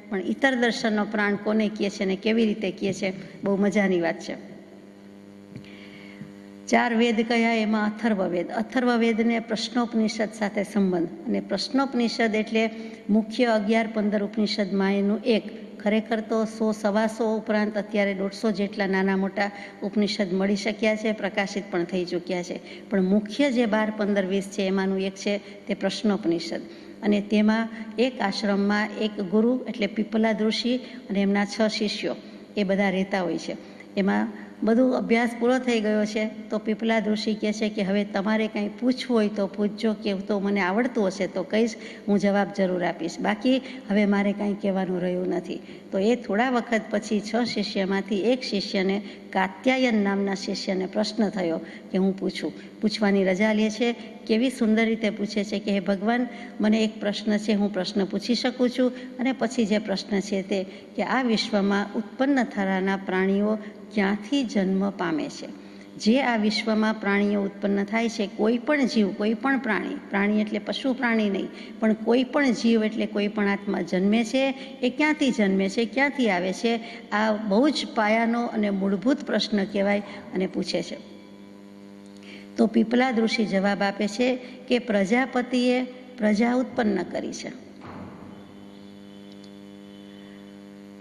પણ ઇતર દર્શનનો પ્રાણ કોને કહે છે અને કેવી રીતે કહે છે, બહુ મજાની વાત છે. 4 વેદ કયા, એમાં અથર્વવેદ. અથર્વવેદને પ્રશ્નોપનિષદ સાથે સંબંધ, અને પ્રશ્નોપનિષદ એટલે મુખ્ય 11-15 ઉપનિષદમાં એનું એક. ખરેખર તો 100-125 ઉપરાંત અત્યારે 150 જેટલા નાના મોટા ઉપનિષદ મળી શક્યા છે, પ્રકાશિત પણ થઈ ચૂક્યા છે. પણ મુખ્ય જે 12, 15, 20 છે એમાંનું એક છે તે પ્રશ્નોપનિષદ. અને તેમાં એક આશ્રમમાં એક ગુરુ એટલે પીપલાદ ઋષિ અને એમના 6 શિષ્યો એ બધા રહેતા હોય છે. એમાં બધું અભ્યાસ પૂરો થઈ ગયો છે તો પીપલાદ ઋષિ કહે છે કે હવે તમારે કંઈ પૂછવું હોય તો પૂછજો, કે તો મને આવડતું હશે તો કહીશ, હું જવાબ જરૂર આપીશ, બાકી હવે મારે કાંઈ કહેવાનું રહ્યું નથી. તો એ થોડા વખત પછી 6 શિષ્યમાંથી એક શિષ્યને, કાત્યાયન નામના શિષ્યને પ્રશ્ન થયો કે હું પૂછવાની રજા લે છે. કેવી સુંદર રીતે પૂછે છે કે હે ભગવાન, મને એક પ્રશ્ન છે, હું પ્રશ્ન પૂછી શકું છું? અને પછી જે પ્રશ્ન છે તે કે આ વિશ્વમાં ઉત્પન્ન થનારા પ્રાણીઓ ક્યાંથી જન્મ પામે છે? જે આ વિશ્વમાં પ્રાણીઓ ઉત્પન્ન થાય છે, કોઈ પણ જીવ, કોઈ પણ પ્રાણી એટલે પશુ પ્રાણી નહીં, પણ કોઈ પણ જીવ એટલે કોઈ પણ આત્મા જન્મે છે, એ ક્યાંથી જન્મે છે, ક્યાંથી આવે છે? આ બહુ જ પાયાનો અને મૂળભૂત પ્રશ્ન કહેવાય અને પૂછે છે. તો પીપલાદ ઋષિ જવાબ આપે છે કે પ્રજાપતિએ પ્રજા ઉત્પન્ન કરી છે.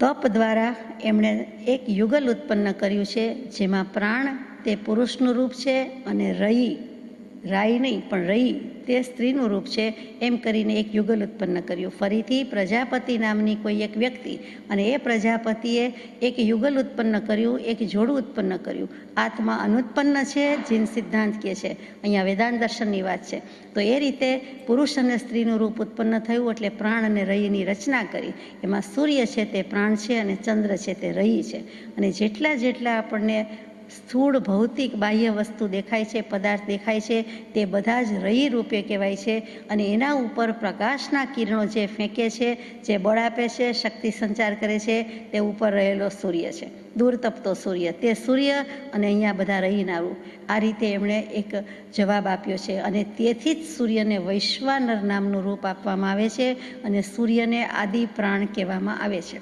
તપ દ્વારા એમણે એક યુગલ ઉત્પન્ન કર્યું છે, જેમાં પ્રાણ તે પુરુષનું રૂપ છે અને રાઈ નહીં પણ રઈ તે સ્ત્રીનું રૂપ છે. એમ કરીને એક યુગલ ઉત્પન્ન કર્યું. ફરીથી પ્રજાપતિ નામની કોઈ એક વ્યક્તિ અને એ પ્રજાપતિએ એક યુગલ ઉત્પન્ન કર્યું, એક જોડું ઉત્પન્ન કર્યું. આત્મા અનુત્પન્ન છે, જીન સિદ્ધાંત કહે છે. અહીંયા વેદાંત દર્શનની વાત છે. તો એ રીતે પુરુષ અને સ્ત્રીનું રૂપ ઉત્પન્ન થયું, એટલે પ્રાણ અને રઈની રચના કરી. એમાં સૂર્ય છે તે પ્રાણ છે અને ચંદ્ર છે તે રઈ છે. અને જેટલા આપણને સ્થૂળ ભૌતિક બાહ્ય વસ્તુ દેખાય છે, પદાર્થ દેખાય છે, તે બધા જ રઈ રૂપે કહેવાય છે. અને એના ઉપર પ્રકાશના કિરણો જે ફેંકે છે, જે બળ આપે છે, શક્તિ સંચાર કરે છે, તે ઉપર રહેલો સૂર્ય છે, દૂર તપતો સૂર્ય, તે સૂર્ય અને અહીંયા બધા રઈના રૂપ. આ રીતે એમણે એક જવાબ આપ્યો છે. અને તેથી જ સૂર્યને વૈશ્વાનર નામનું રૂપ આપવામાં આવે છે અને સૂર્યને આદિ પ્રાણ કહેવામાં આવે છે.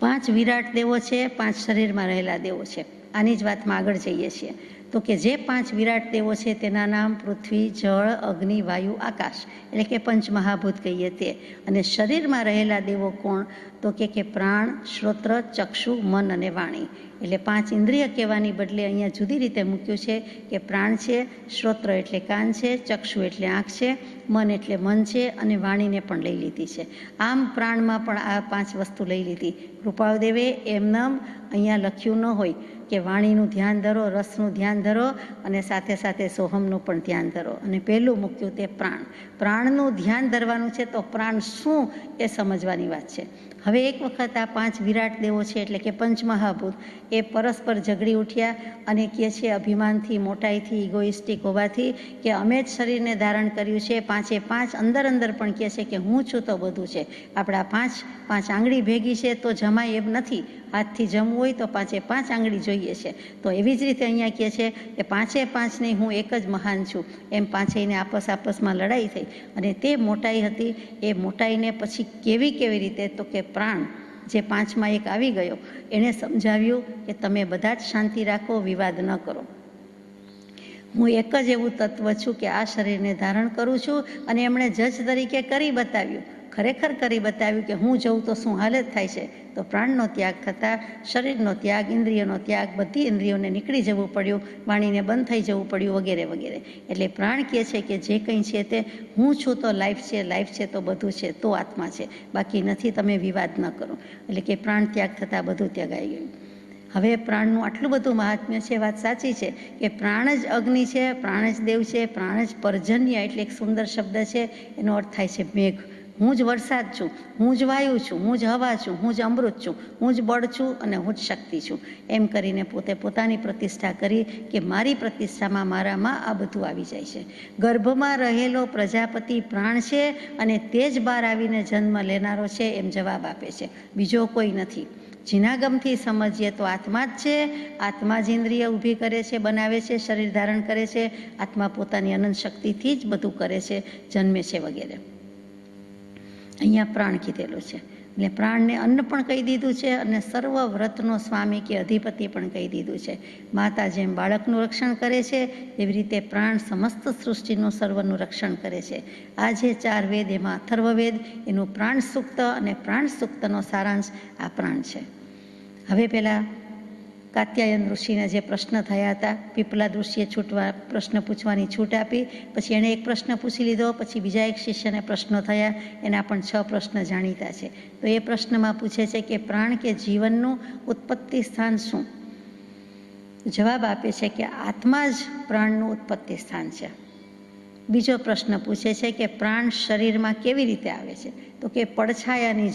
5 વિરાટ દેવો છે, 5 શરીરમાં રહેલા દેવો છે. આની જ વાતમાં આગળ જઈએ છીએ. તો કે જે 5 વિરાટ દેવો છે તેના નામ પૃથ્વી, જળ, અગ્નિ, વાયુ, આકાશ, એટલે કે પંચમહાભૂત કહીએ તે. અને શરીરમાં રહેલા દેવો કોણ? તો કે પ્રાણ, શ્રોત્ર, ચક્ષુ, મન અને વાણી. એટલે 5 ઇન્દ્રિય કહેવાની બદલે અહીંયા જુદી રીતે મૂક્યું છે કે પ્રાણ છે, શ્રોત્ર એટલે કાન છે, ચક્ષુ એટલે આંખ છે, મન એટલે મન છે, અને વાણીને પણ લઈ લીધી છે. આમ પ્રાણમાં પણ આ 5 વસ્તુ લઈ લીધી. કૃપાળદેવે એમનામ અહીંયા લખ્યું ન હોય કે વાણીનું ધ્યાન ધરો, રસનું ધ્યાન ધરો અને સાથે સાથે સોહમનું પણ ધ્યાન ધરો. અને પહેલું મૂક્યું તે પ્રાણ. પ્રાણનું ધ્યાન ધરવાનું છે, તો પ્રાણ શું એ સમજવાની વાત છે. હવે એક વખત આ 5 વિરાટ દેવો છે એટલે કે પંચમહાભૂત એ પરસ્પર ઝઘડી ઉઠ્યા અને કહે છે અભિમાનથી, મોટાઈથી, ઇગોઇસ્ટિક હોવાથી કે અમે જ શરીરને ધારણ કર્યું છે. 5 અંદર પણ કહે છે કે હું છું તો બધું છે. આપણા 5 આંગળી ભેગી છે તો જમાય એમ નથી. હાથથી જમવું હોય તો 5 આંગળી જોઈએ છે. તો એવી જ રીતે અહીંયા કહે છે કે 5 નહીં, હું એક જ મહાન છું. એમ 5ને આપસમાં લડાઈ થઈ અને તે મોટાઈ હતી. એ મોટાઈને પછી કેવી રીતે? તો કે પ્રાણ જે 5માં એક આવી ગયો, એણે સમજાવ્યું કે તમે બધા જ શાંતિ રાખો, વિવાદ ન કરો. હું એક જ એવું તત્વ છું કે આ શરીરને ધારણ કરું છું. અને એમણે જજ તરીકે કરી બતાવ્યું, ખરેખર કરી બતાવ્યું કે હું જઉં તો શું હાલત થાય છે. તો પ્રાણનો ત્યાગ થતાં શરીરનો ત્યાગ, ઇન્દ્રિયોનો ત્યાગ, બધી ઇન્દ્રિયોને નીકળી જવું પડ્યું, વાણીને બંધ થઈ જવું પડ્યું, વગેરે વગેરે. એટલે પ્રાણ કહે છે કે જે કંઈ છે તે હું છું તો લાઈફ છે તો બધું છે, તો આત્મા છે, બાકી નથી. તમે વિવાદ ન કરો. એટલે કે પ્રાણ ત્યાગ થતાં બધું ત્યાગાઈ ગયું. હવે પ્રાણનું આટલું બધું મહાત્મ્ય છે. વાત સાચી છે કે પ્રાણ જ અગ્નિ છે, પ્રાણ જ દેવ છે, પ્રાણ જ પર્જન્ય એટલે એક સુંદર શબ્દ છે. એનો અર્થ થાય છે મેઘ. હું જ વરસાદ છું, હું જ વાયુ છું, હું જ હવા છું, હું જ અમૃત છું, હું જ બળ છું અને હું જ શક્તિ છું. એમ કરીને પોતાની પ્રતિષ્ઠા કરી કે મારી પ્રતિષ્ઠામાં, મારામાં આ બધું આવી જાય છે. ગર્ભમાં રહેલો પ્રજાપતિ પ્રાણ છે અને તે જ બહાર આવીને જન્મ લેનારો છે, એમ જવાબ આપે છે. બીજો કોઈ નથી. જીનાગમથી સમજીએ તો આત્મા જ છે. આત્મા જ ઇન્દ્રિય ઊભી કરે છે, બનાવે છે, શરીર ધારણ કરે છે. આત્મા પોતાની અનંત શક્તિથી જ બધું કરે છે, જન્મે છે વગેરે. અહીંયા પ્રાણ કીધેલું છે. એટલે પ્રાણને અન્ન પણ કહી દીધું છે અને સર્વ વ્રતનો સ્વામી કે અધિપતિ પણ કહી દીધું છે. માતા જેમ બાળકનું રક્ષણ કરે છે, એવી રીતે પ્રાણ સમસ્ત સૃષ્ટિનું, સર્વનું રક્ષણ કરે છે. આ જે 4 વેદ, એમાં અથર્વવેદ એનું પ્રાણ સૂક્ત અને પ્રાણ સૂક્તનો સારાંશ આ પ્રાણ છે. હવે પહેલાં કાત્યાયન ઋષિને જે પ્રશ્ન થયા હતા, પીપલાદ ઋષિએ પ્રશ્ન પૂછવાની છૂટ આપી. પછી એણે એક પ્રશ્ન પૂછી લીધો, પછી બીજા એક શિષ્યને પ્રશ્નો થયા. એના પણ 6 પ્રશ્ન જાણીતા છે. તો એ પ્રશ્નમાં પૂછે છે કે પ્રાણ કે જીવનનું ઉત્પત્તિ સ્થાન શું? જવાબ આપે છે કે આત્મા જ પ્રાણનું ઉત્પત્તિ સ્થાન છે. બીજો પ્રશ્ન પૂછે છે કે પ્રાણ શરીરમાં કેવી રીતે આવે છે? તો કે પડછાયાની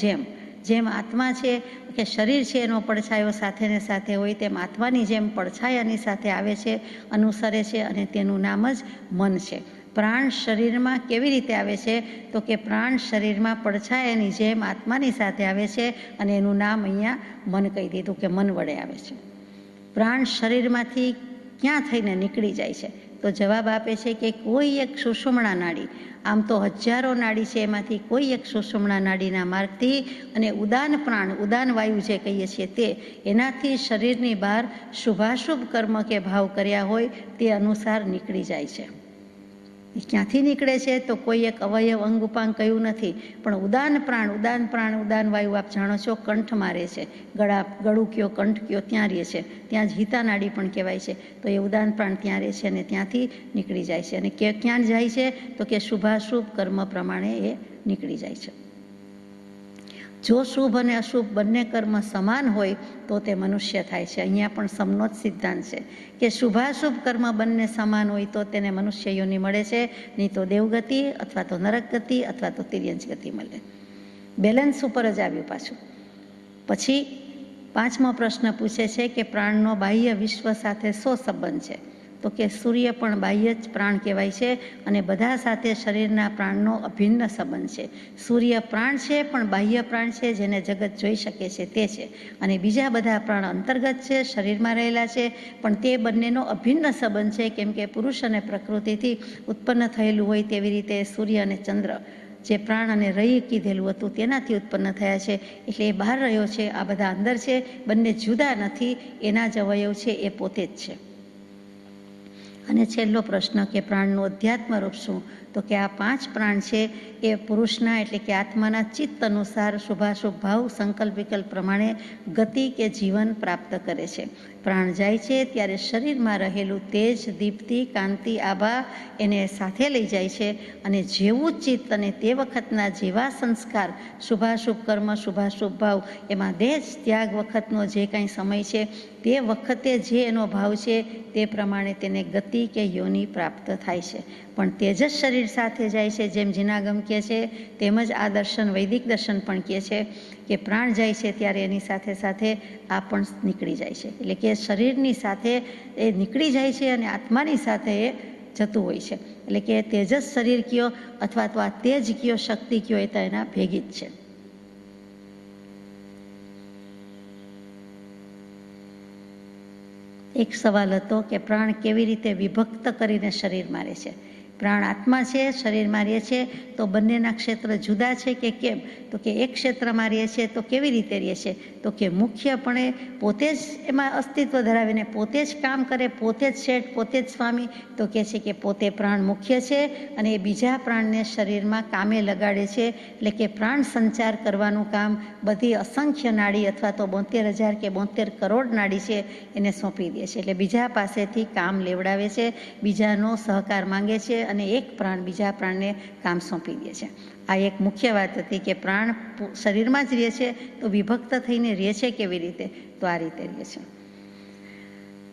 જેમ આત્મા છે કે શરીર છે એનો પડછાયો સાથે ને સાથે હોય, તેમ આત્માની જેમ પડછાયાની સાથે આવે છે, અનુસરે છે, અને તેનું નામ જ મન છે. પ્રાણ શરીરમાં કેવી રીતે આવે છે? તો કે પ્રાણ શરીરમાં પડછાયાની જેમ આત્માની સાથે આવે છે અને એનું નામ અહીંયા મન કહી દીધું કે મન વડે આવે છે. પ્રાણ શરીરમાંથી ક્યાં થઈને નીકળી જાય છે? તો જવાબ આપે છે કે કોઈ એક સુષુમ્ણા નાડી, આમ તો હજારો નાડી છે, એમાંથી કોઈ એક સુષુમ્ણા નાડીના માર્ગથી અને ઉદાન પ્રાણ, ઉદાન વાયુ જે કહીએ છીએ તે, એનાથી શરીરની બહાર શુભાશુભ કર્મ કે ભાવ કર્યા હોય તે અનુસાર નીકળી જાય છે. એ ક્યાંથી નીકળે છે? તો કોઈ એક અવયવ અંગ ઉપાંગ કયું નથી, પણ ઉદાન પ્રાણ, ઉદાન વાયુ આપ જાણો છો કંઠમાં રહે છે, ગળું કયો કંઠ કયો ત્યાં રહે છે, ત્યાં જ હિતા નાડી પણ કહેવાય છે. તો એ ઉદાન પ્રાણ ત્યાં રહે છે અને ત્યાંથી નીકળી જાય છે. અને ક્યાં જાય છે? તો કે શુભાશુભ કર્મ પ્રમાણે એ નીકળી જાય છે. જો શુભ અને અશુભ બંને કર્મ સમાન હોય તો તે મનુષ્ય થાય છે. અહીંયા પણ સમનો જ સિદ્ધાંત છે કે શુભાશુભ કર્મ બંને સમાન હોય તો તેને મનુષ્ય યોનિ મળે છે, નહીં તો દેવગતિ અથવા તો નરક ગતિ અથવા તો તિર્યંચ ગતિ મળે. બેલેન્સ ઉપર જ આવ્યું પાછું. પછી 5મો પ્રશ્ન પૂછે છે કે પ્રાણનો બાહ્ય વિશ્વ સાથે શો સંબંધ છે? તો કે સૂર્ય પણ બાહ્ય જ પ્રાણ કહેવાય છે અને બધા સાથે શરીરના પ્રાણનો અભિન્ન સંબંધ છે. સૂર્ય પ્રાણ છે પણ બાહ્ય પ્રાણ છે, જેને જગત જોઈ શકે છે તે છે, અને બીજા બધા પ્રાણ અંતર્ગત છે, શરીરમાં રહેલા છે, પણ તે બંનેનો અભિન્ન સંબંધ છે. કેમ કે પુરુષ અને પ્રકૃતિથી ઉત્પન્ન થયેલું હોય તેવી રીતે સૂર્ય અને ચંદ્ર જે પ્રાણ અને રઈ કીધેલું હતું તેનાથી ઉત્પન્ન થયા છે, એટલે એ બહાર રહ્યો છે, આ બધા અંદર છે, બંને જુદા નથી, એના જ અવયવ છે, એ પોતે જ છે. અને છેલ્લો પ્રશ્ન કે પ્રાણનું અધ્યાત્મ રૂપ શું? તો કે આ 5 પ્રાણ છે એ પુરુષના એટલે કે આત્માના ચિત્ત અનુસાર શુભાશુભ ભાવ સંકલ્પ વિકલ્પ પ્રમાણે ગતિ કે જીવન પ્રાપ્ત કરે છે. પ્રાણ જાય છે ત્યારે શરીરમાં રહેલું તેજ, દીપ્તિ, કાંતિ, આભા એને સાથે લઈ જાય છે, અને જેવું ચિત્ત અને તે વખતના જેવા સંસ્કાર, શુભાશુભ કર્મ, શુભાશુભ ભાવ, એમાં દેહ ત્યાગ વખતનો જે કાંઈ સમય છે તે વખતે જે એનો ભાવ છે તે પ્રમાણે તેને ગતિ કે યોનિ પ્રાપ્ત થાય છે. પણ તેજસ શરીર સાથે જાય છે, જેમ જીનાગમ કહે છે, તેમજ આ દર્શન વૈદિક દર્શન પણ કહે છે કે પ્રાણ જાય છે ત્યારે એની સાથે સાથે આ પણ નીકળી જાય છે. એટલે કે શરીરની સાથે એ નીકળી જાય છે અને આત્માની સાથે એ જતું હોય છે. એટલે કે તેજસ શરીર કયો અથવા તો આ તેજ કયો, શક્તિ કયો, એ તો એના ભેગી જ છે. એક સવાલ હતો કે પ્રાણ કેવી રીતે વિભક્ત કરીને શરીરમાં રહે છે? પ્રાણ આત્મા છે, શરીરમાં રહે છે, તો બંનેના ક્ષેત્ર જુદા છે કે કેમ? તો કે એક ક્ષેત્રમાં રહે છે તો કેવી રીતે રહે છે? તો કે મુખ્યપણે પોતે જ એમાં અસ્તિત્વ ધરાવીને પોતે જ કામ કરે, પોતે જ શેઠ, પોતે જ સ્વામી. તો કહે છે કે પોતે પ્રાણ મુખ્ય છે અને એ બીજા પ્રાણને શરીરમાં કામે લગાડે છે. એટલે કે પ્રાણ સંચાર કરવાનું કામ બધી અસંખ્ય નાડી અથવા તો 72,000 કે 72 કરોડ નાડી છે એને સોંપી દે છે. એટલે બીજા પાસેથી કામ લેવડાવે છે, બીજાનો સહકાર માંગે છે અને એક પ્રાણ બીજા પ્રાણને કામ સોંપી દે છે. આ એક મુખ્ય વાત હતી કે પ્રાણ શરીરમાં જ રહે છે તો વિભક્ત થઈને રહે છે કેવી રીતે? તો આ રીતે રહે છે.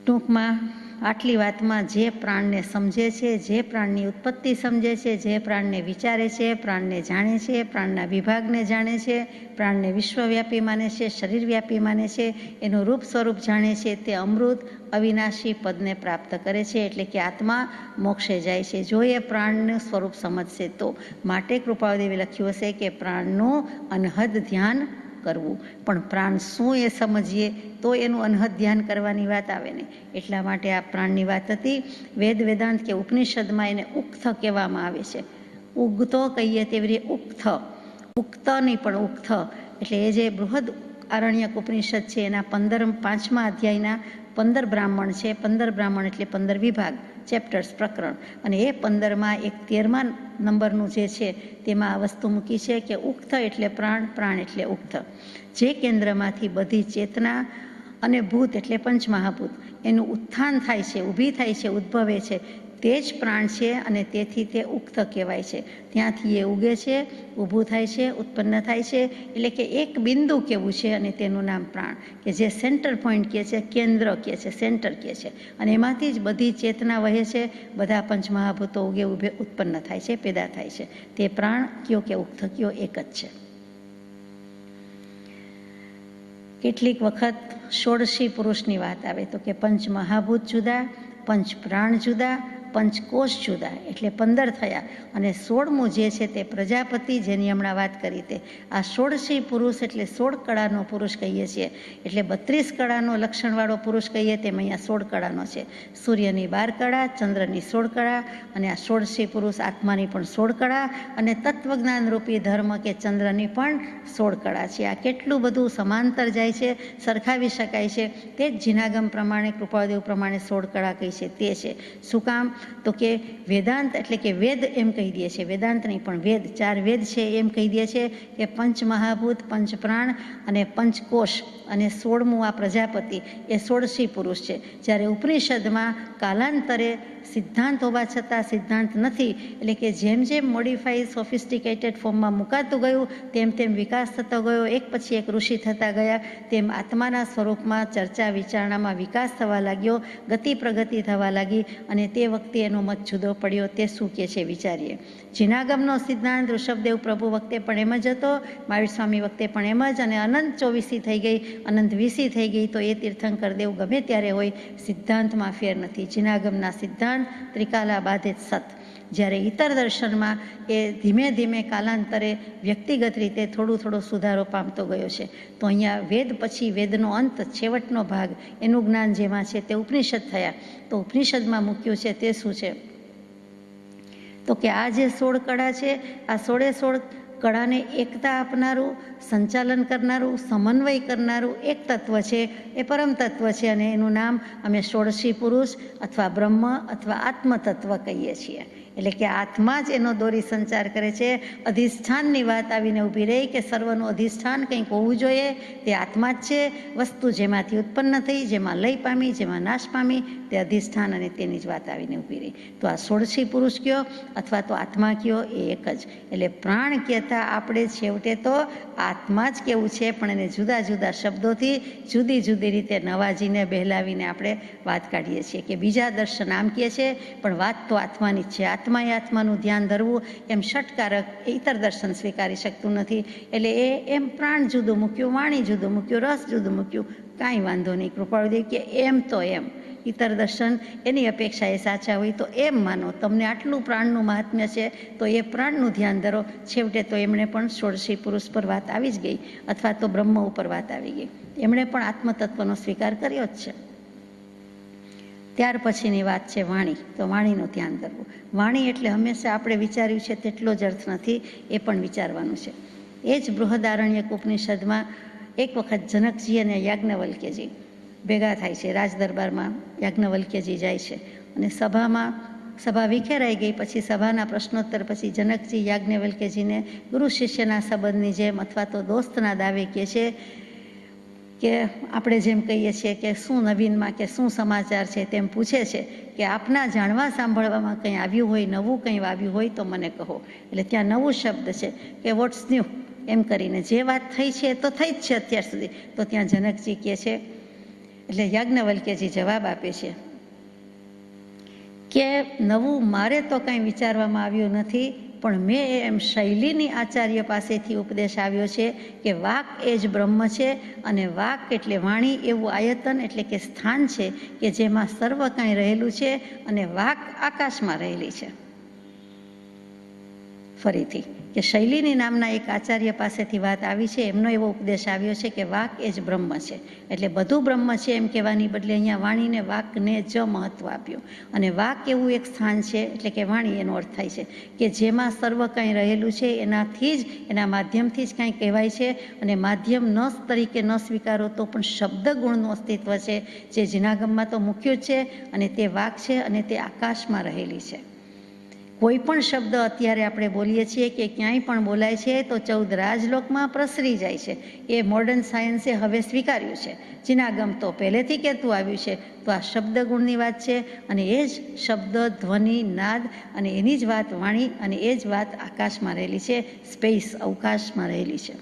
ટૂંકમાં આટલી વાતમાં જે પ્રાણને સમજે છે, જે પ્રાણની ઉત્પત્તિ સમજે છે, જે પ્રાણને વિચારે છે, પ્રાણને જાણે છે, પ્રાણના વિભાગને જાણે છે, પ્રાણને વિશ્વવ્યાપી માને છે, શરીરવ્યાપી માને છે, એનું રૂપ સ્વરૂપ જાણે છે, તે અમૃત અવિનાશી પદને પ્રાપ્ત કરે છે. એટલે કે આત્મા મોક્ષે જાય છે જો એ પ્રાણનું સ્વરૂપ સમજશે તો. માટે કૃપાળુદેવી લખ્યું હશે કે પ્રાણનું અનહદ ધ્યાન કરવું. પણ પ્રાણ શું એ સમજીએ તો એનું અનહદ ધ્યાન કરવાની વાત આવે ને. એટલા માટે આ પ્રાણની વાત હતી. વેદ વેદાંત કે ઉપનિષદમાં એને ઉક્થ કહેવામાં આવે છે. ઉગતો કહીએ તેવી રીતે ઉક્થ, ઉક્ત નહીં પણ ઉક્થ. એટલે એ જે બૃહદ આરણ્યક ઉપનિષદ છે એના 5મા અધ્યાયના 15 બ્રાહ્મણ છે. 15 બ્રાહ્મણ એટલે 15 વિભાગ, ચેપ્ટર્સ, પ્રકરણ. અને એ 15માં એક 13મા નંબરનું જે છે તેમાં આ વસ્તુ મૂકી છે કે ઉક્ત એટલે પ્રાણ, પ્રાણ એટલે ઉક્ત. જે કેન્દ્રમાંથી બધી ચેતના અને ભૂત એટલે પંચમહાભૂત એનું ઉત્થાન થાય છે, ઊભી થાય છે, ઉદ્ભવે છે, તે જ પ્રાણ છે અને તેથી તે ઉક્ત કહેવાય છે. ત્યાંથી એ ઉગે છે, ઊભું થાય છે, ઉત્પન્ન થાય છે. એટલે કે એક બિંદુ કેવું છે અને તેનું નામ પ્રાણ, કે જે સેન્ટર પોઈન્ટ કહે છે, કેન્દ્ર કહે છે, સેન્ટર કહે છે. અને એમાંથી જ બધી ચેતના વહે છે, બધા પંચમહાભૂતો ઉગે, ઉભે ઉત્પન્ન થાય છે, પેદા થાય છે. તે પ્રાણ કયો કે ઉક્ત કયો એક જ છે. કેટલીક વખત ષોડશી પુરુષની વાત આવે તો કે પંચમહાભૂત જુદા, પંચ પ્રાણ જુદા, પંચકોશ જુદા, એટલે 15 થયા. અને 16મું જે છે તે પ્રજાપતિ, જેની હમણાં વાત કરી તે. આ 16 પુરુષ એટલે 16 કળાનો પુરુષ કહીએ છીએ. એટલે 32 કળાનો લક્ષણવાળો પુરુષ કહીએ તેમ અહીંયા 16 કળાનો છે. સૂર્યની 12 કળા, ચંદ્રની 16 કળા, અને આ 16 પુરુષ આત્માની પણ 16 કળા, અને તત્વજ્ઞાન રૂપી ધર્મ કે ચંદ્રની પણ 16 કળા છે. આ કેટલું બધું સમાંતર જાય છે, સરખાવી શકાય છે. તે જ જીનાગમ પ્રમાણે, કૃપાળદેવ પ્રમાણે 16 કળા કઈ છે તે છે. શું કામ? તો કે વેદાંત એટલે કે વેદ એમ કહી દે છે, વેદાંત નહીં પણ વેદ, 4 વેદ છે એમ કહી દે છે કે પંચ મહાભૂત, પંચ પ્રાણ અને પંચકોશ, અને 16મું આ પ્રજાપતિ એ 16 પુરુષ છે. જ્યારે ઉપનિષદમાં કાલાંતરે સિદ્ધાંત હોવા છતાં સિદ્ધાંત નથી, એટલે કે જેમ જેમ મોડિફાઈ સોફિસ્ટિકેટેડ ફોર્મમાં મુકાતું ગયું તેમ તેમ વિકાસ થતો ગયો, એક પછી એક ઋષિ થતા ગયા, તેમ આત્માના સ્વરૂપમાં ચર્ચા વિચારણામાં વિકાસ થવા લાગ્યો, ગતિ પ્રગતિ થવા લાગી, અને તે વખતે એનો મત જુદો પડ્યો. તે શું કહે છે વિચારીએ. જીનાગમનો સિદ્ધાંત ઋષભદેવ પ્રભુ વખતે પણ એમ જ હતો, મહાવીર સ્વામી વખતે પણ એમ જ, અને અનંત 24 થઈ ગઈ, અનંત 20 થઈ ગઈ, તો એ તીર્થંકર દેવ ગમે ત્યારે હોય, સિદ્ધાંતમાં ફેર નથી. જીનાગમના સિદ્ધાંત ત્રિકાલા બાધે સત. જ્યારે ઇતર દર્શનમાં એ ધીમે ધીમે કાલાંતરે વ્યક્તિગત રીતે થોડો સુધારો પામતો ગયો છે. તો અહીંયા વેદ પછી વેદનો અંત, છેવટનો ભાગ, એનું જ્ઞાન જેમાં છે તે ઉપનિષદ થયા. તો ઉપનિષદમાં મૂક્યું છે તે શું છે? તો કે આ જે 16 કળા છે, આ 16 કળાને એકતા આપનારું, સંચાલન કરનારું, સમન્વય કરનારું એક તત્વ છે, એ પરમ તત્વ છે, અને એનું નામ અમે 16 પુરુષ અથવા બ્રહ્મ અથવા આત્મતત્વ કહીએ છીએ. એટલે કે આત્મા જ એનો દોરી સંચાર કરે છે. અધિષ્ઠાનની વાત આવીને ઊભી રહી કે સર્વનું અધિષ્ઠાન કંઈક હોવું જોઈએ, તે આત્મા જ છે. વસ્તુ જેમાંથી ઉત્પન્ન થઈ, જેમાં લય પામી, જેમાં નાશ પામી, તે અધિષ્ઠાન, અને તેની જ વાત આવીને ઊભી રહી. તો આ 16 પુરુષ કયો અથવા તો આત્મા કયો એ એક જ. એટલે પ્રાણ કહેતા આપણે છેવટે તો આત્મા જ કેવું છે, પણ એને જુદા જુદા શબ્દોથી જુદી જુદી રીતે નવાજીને બહેલાવીને આપણે વાત કાઢીએ છીએ કે બીજા દર્શન આમ કહે છે, પણ વાત તો આત્માની જ છે. આત્માએ આત્માનું ધ્યાન ધરવું એમ ષટકારક ઇતર દર્શન સ્વીકારી શકતું નથી. એટલે એમ પ્રાણ જુદું મૂક્યું, વાણી જુદું મૂક્યું, રસ જુદું મૂક્યું, કાંઈ વાંધો નહીં. કૃપાળુદેવ કે એમ તો એમ ઇતર દર્શન એની અપેક્ષા એ સાચા હોય તો એમ માનો. તમને આટલું પ્રાણનું મહાત્મ્ય છે તો એ પ્રાણનું ધ્યાન ધરો. છેવટે તો એમણે પણ 16 પુરુષ પર વાત આવી જ ગઈ, અથવા તો બ્રહ્મ ઉપર વાત આવી ગઈ. એમણે પણ આત્મતત્વનો સ્વીકાર કર્યો જ છે. ત્યાર પછીની વાત છે વાણી. તો વાણીનું ધ્યાન ધરવું. વાણી એટલે હંમેશા આપણે વિચાર્યું છે તેટલો જ અર્થ નથી, એ પણ વિચારવાનું છે. એ જ બૃહદારણ્યક ઉપનિષદમાં એક વખત જનકજી અને યાજ્ઞવલ્ક્યજી ભેગા થાય છે. રાજદરબારમાં યાજ્ઞવલ્ક્યજી જાય છે અને સભા વિખેરાઈ ગઈ. પછી સભાના પ્રશ્નોત્તર પછી જનકજી યાજ્ઞવલ્ક્યજીને ગુરુ શિષ્યના સંબંધની જેમ અથવા તો દોસ્તના દાવે કહે છે કે આપણે જેમ કહીએ છીએ કે શું નવીનમાં કે શું સમાચાર છે તેમ પૂછે છે કે આપના જાણવા સાંભળવામાં કંઈ આવ્યું હોય, નવું કંઈ આવ્યું હોય તો મને કહો. એટલે ત્યાં નવું શબ્દ છે કે વોટ્સ ન્યૂ, એમ કરીને જે વાત થઈ છે તો થઈ જ છે અત્યાર સુધી. તો ત્યાં જનકજી કહે છે, એટલે યાજ્ઞવલ્ક્યજી જવાબ આપે છે કે નવું મારે તો કાંઈ વિચારવામાં આવ્યું નથી, પણ મેં એમ શૈલીની આચાર્ય પાસેથી ઉપદેશ આવ્યો છે કે વાક એ જ બ્રહ્મ છે, અને વાક એટલે વાણી એવું આયતન એટલે કે સ્થાન છે કે જેમાં સર્વ કાંઈ રહેલું છે, અને વાક આકાશમાં રહેલી છે. ફરીથી કે શૈલીની નામના એક આચાર્ય પાસેથી વાત આવી છે, એમનો એવો ઉપદેશ આવ્યો છે કે વાક એ જ બ્રહ્મ છે. એટલે બધું બ્રહ્મ છે એમ કહેવાની બદલે અહીંયા વાણીને વાકને જ મહત્વ આપ્યું. અને વાક એવું એક સ્થાન છે, એટલે કે વાણી એનો અર્થ થાય છે કે જેમાં સર્વ કાંઈ રહેલું છે, એનાથી જ, એના માધ્યમથી જ કાંઈ કહેવાય છે. અને માધ્યમ ન તરીકે ન સ્વીકારો તો પણ શબ્દ ગુણનું અસ્તિત્વ છે, જે જીનાગમમાં તો મૂક્યું જ છે, અને તે વાક છે, અને તે આકાશમાં રહેલી છે. કોઈ પણ શબ્દ અત્યારે આપણે બોલીએ છીએ કે ક્યાંય પણ બોલાય છે તો 14 રાજલોકમાં પ્રસરી જાય છે. એ મોડર્ન સાયન્સે હવે સ્વીકાર્યું છે. જીનાગમ તો પહેલેથી કહેતું આવ્યું છે. તો આ શબ્દ ગુણની વાત છે, અને એ જ શબ્દ, ધ્વનિ, નાદ, અને એની જ વાત વાણી, અને એ જ વાત આકાશમાં રહેલી છે, સ્પેસ, અવકાશમાં રહેલી છે.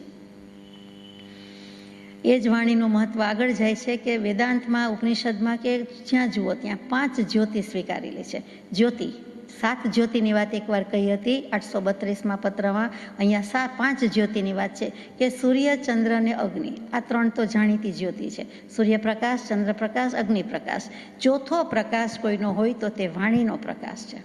એ જ વાણીનું મહત્વ આગળ જાય છે કે વેદાંતમાં, ઉપનિષદમાં કે જ્યાં જુઓ ત્યાં 5 જ્યોતિ સ્વીકારેલી છે. જ્યોતિ 7 જ્યોતિની વાત એકવાર કહી હતી 832માં પત્રમાં. અહીંયા 5 જ્યોતિની વાત છે કે સૂર્ય, ચંદ્ર અને અગ્નિ, આ 3 તો જાણીતી જ્યોતિ છે. સૂર્યપ્રકાશ, ચંદ્રપ્રકાશ, અગ્નિપ્રકાશ. ચોથો પ્રકાશ કોઈનો હોય તો તે વાણીનો પ્રકાશ છે.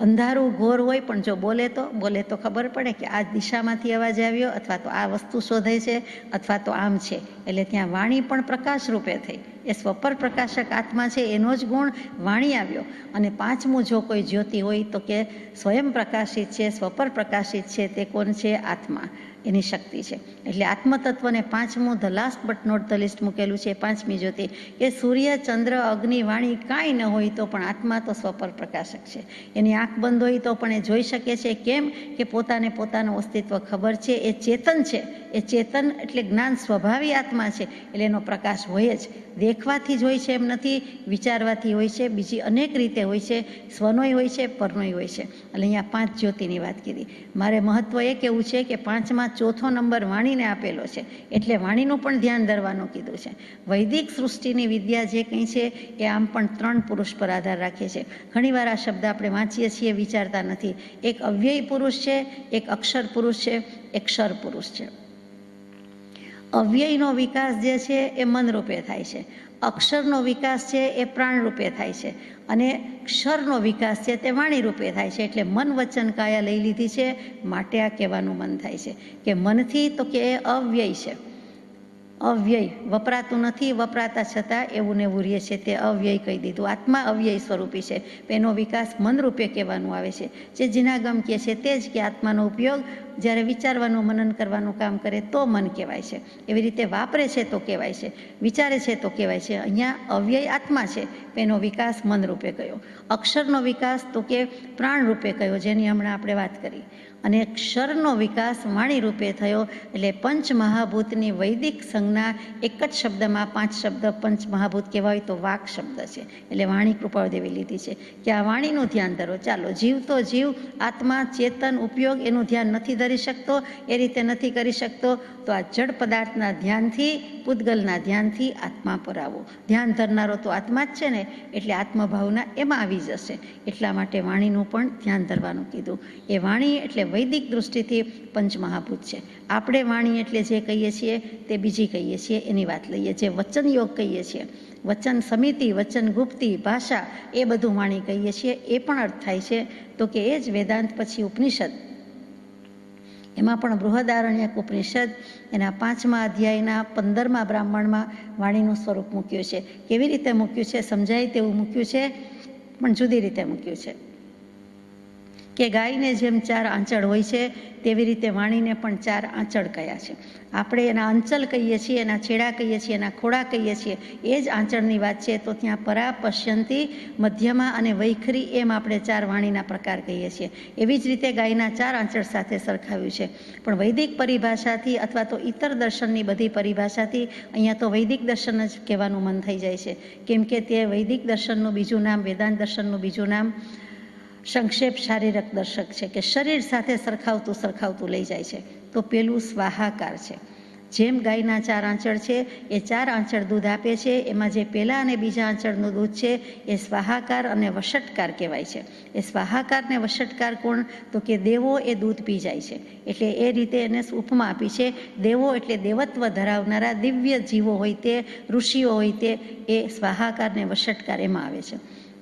અંધારું ઘોર હોય પણ જો બોલે તો ખબર પડે કે આ દિશામાંથી અવાજ આવ્યો, અથવા તો આ વસ્તુ શોધાય છે, અથવા તો આમ છે. એટલે ત્યાં વાણી પણ પ્રકાશ રૂપે થઈ. એ સ્વપર પ્રકાશક આત્મા છે, એનો જ ગુણ વાણી આવ્યો. અને 5મું જો કોઈ જ્યોતિ હોય તો કે સ્વયં પ્રકાશિત છે, સ્વપર પ્રકાશિત છે, તે કોણ છે? આત્મા, એની શક્તિ છે. એટલે આત્મતત્વને 5મું the last but not the least મૂકેલું છે. 5મી જ્યોતિ કે સૂર્ય, ચંદ્ર, અગ્નિ, વાણી કાંઈ ન હોય તો પણ આત્મા તો સ્વપર પ્રકાશક છે. એની આંખ બંધ હોય તો પણ એ જોઈ શકે છે. કેમ કે પોતાને પોતાનું અસ્તિત્વ ખબર છે. એ ચેતન છે. એ ચેતન એટલે જ્ઞાન સ્વભાવી આત્મા છે. એટલે એનો પ્રકાશ હોય જ. દેખવાથી જ હોય છે એમ નથી, વિચારવાથી હોય છે, બીજી અનેક રીતે હોય છે, સ્વનોય હોય છે, પરનોય હોય છે. એટલે અહીંયા 5 જ્યોતિની વાત કીધી. મારે મહત્વ એ કહેવું છે કે 5માં ચોથો નંબર વાણીને આપેલો છે, એટલે વાણીનું પણ ધ્યાન ધરવાનું કીધું છે. વૈદિક સૃષ્ટિની વિદ્યા જે કંઈ છે એ આમ પણ 3 પુરુષ પર આધાર રાખે છે. ઘણીવાર આ શબ્દ આપણે વાંચીએ છીએ, વિચારતા નથી. એક અવ્યય પુરુષ છે, એક અક્ષર પુરુષ છે, એક ક્ષર પુરુષ છે. અવ્યયનો વિકાસ જે છે એ મન રૂપે થાય છે, અક્ષરનો વિકાસ છે એ પ્રાણ રૂપે થાય છે, અને ક્ષરનો વિકાસ છે તે વાણી રૂપે થાય છે. એટલે મન, વચન, કાયા લઈ લીધી છે, માટે આ કહેવાનું મન થાય છે કે મનથી તો કે એ અવ્યય છે. અવ્યય વપરાતું નથી, વપરાતા છતાં એવું ને એવું રહે છે, તે અવ્યય કહી દીધું. આત્મા અવ્યય સ્વરૂપી છે, એનો વિકાસ મનરૂપે કહેવાનું આવે છે. જે જીનાગમ કહે છે તે જ કે આત્માનો ઉપયોગ જ્યારે વિચારવાનું, મનન કરવાનું કામ કરે તો મન કહેવાય છે. એવી રીતે વાપરે છે તો કહેવાય છે, વિચારે છે તો કહેવાય છે. અહીંયા અવ્યય આત્મા છે, એનો વિકાસ મન રૂપે કયો. અક્ષરનો વિકાસ તો કે પ્રાણ રૂપે કયો, જેની હમણાં આપણે વાત કરી. અને ક્ષરનો વિકાસ વાણી રૂપે થયો. એટલે પંચમહાભૂતની વૈદિક સંજ્ઞા એક જ શબ્દમાં 5 શબ્દ પંચમહાભૂત કહેવાય તો વાક શબ્દ છે. એટલે વાણી કૃપાળદેવી લીધી છે કે આ વાણીનું ધ્યાન ધરો. ચાલો, જીવ તો જીવ, આત્મા, ચેતન, ઉપયોગ એનું ધ્યાન નથી ધરી શકતો, એ રીતે નથી કરી શકતો, તો આ જડ પદાર્થના ધ્યાનથી, પૂતગલના ધ્યાનથી આત્મા પર આવો. ધ્યાન ધરનારો તો આત્મા જ છે ને, એટલે આત્મભાવના એમાં આવી જશે. એટલા માટે વાણીનું પણ ધ્યાન ધરવાનું કીધું. એ વાણી એટલે વૈદિક દૃષ્ટિથી પંચમહાભૂત છે. આપણે વાણી એટલે જે કહીએ છીએ તે બીજી કહીએ છીએ, એની વાત લઈએ. જે વચન યોગ કહીએ છીએ, વચન સમિતિ, વચન ગુપ્તિ, ભાષા, એ બધું વાણી કહીએ છીએ. એ પણ અર્થ થાય છે તો કે એ જ વેદાંત પછી ઉપનિષદ. એમાં પણ બૃહદારણ્યક ઉપનિષદ એના 5મા અધ્યાયના 15મા બ્રાહ્મણમાં વાણીનું સ્વરૂપ મૂક્યું છે. કેવી રીતે મૂક્યું છે? સમજાય તેવું મૂક્યું છે, પણ જુદી રીતે મૂક્યું છે. કે ગાયને જેમ 4 આંચળ હોય છે તેવી રીતે વાણીને પણ 4 આંચળ કયા છે. આપણે એના અંચલ કહીએ છીએ, એના છેડા કહીએ છીએ, એના ખોડા કહીએ છીએ, એ જ આંચળની વાત છે. તો ત્યાં પરા, પશ્યંતી, મધ્યમાં અને વૈખરી, એમ આપણે 4 વાણીના પ્રકાર કહીએ છીએ. એવી જ રીતે ગાયના 4 આંચળ સાથે સરખાવ્યું છે. પણ વૈદિક પરિભાષાથી અથવા તો ઇતર દર્શનની બધી પરિભાષાથી અહીંયા તો વૈદિક દર્શન જ કહેવાનું મન થઈ જાય છે. કેમ કે તે વૈદિક દર્શનનું બીજું નામ, વેદાંત દર્શનનું બીજું નામ સંક્ષેપ શારીરક દર્શક છે, કે શરીર સાથે સરખાવતું લઈ જાય છે. તો પેલું સ્વાહાકાર છે. જેમ ગાયના 4 આંચળ છે, એ 4 આંચળ દૂધ આપે છે. એમાં જે પહેલા અને બીજા આંચળનું દૂધ છે એ સ્વાહાકાર અને વષટકાર કહેવાય છે. એ સ્વાહાકાર ને વષટકાર કોણ? તો કે દેવો એ દૂધ પી જાય છે. એટલે એ રીતે એને ઉપમા આપી છે. દેવો એટલે દેવત્વ ધરાવનારા દિવ્ય જીવો હોય તે, ઋષિઓ હોય તે, એ સ્વાહાકાર ને વષટકાર એમાં આવે છે.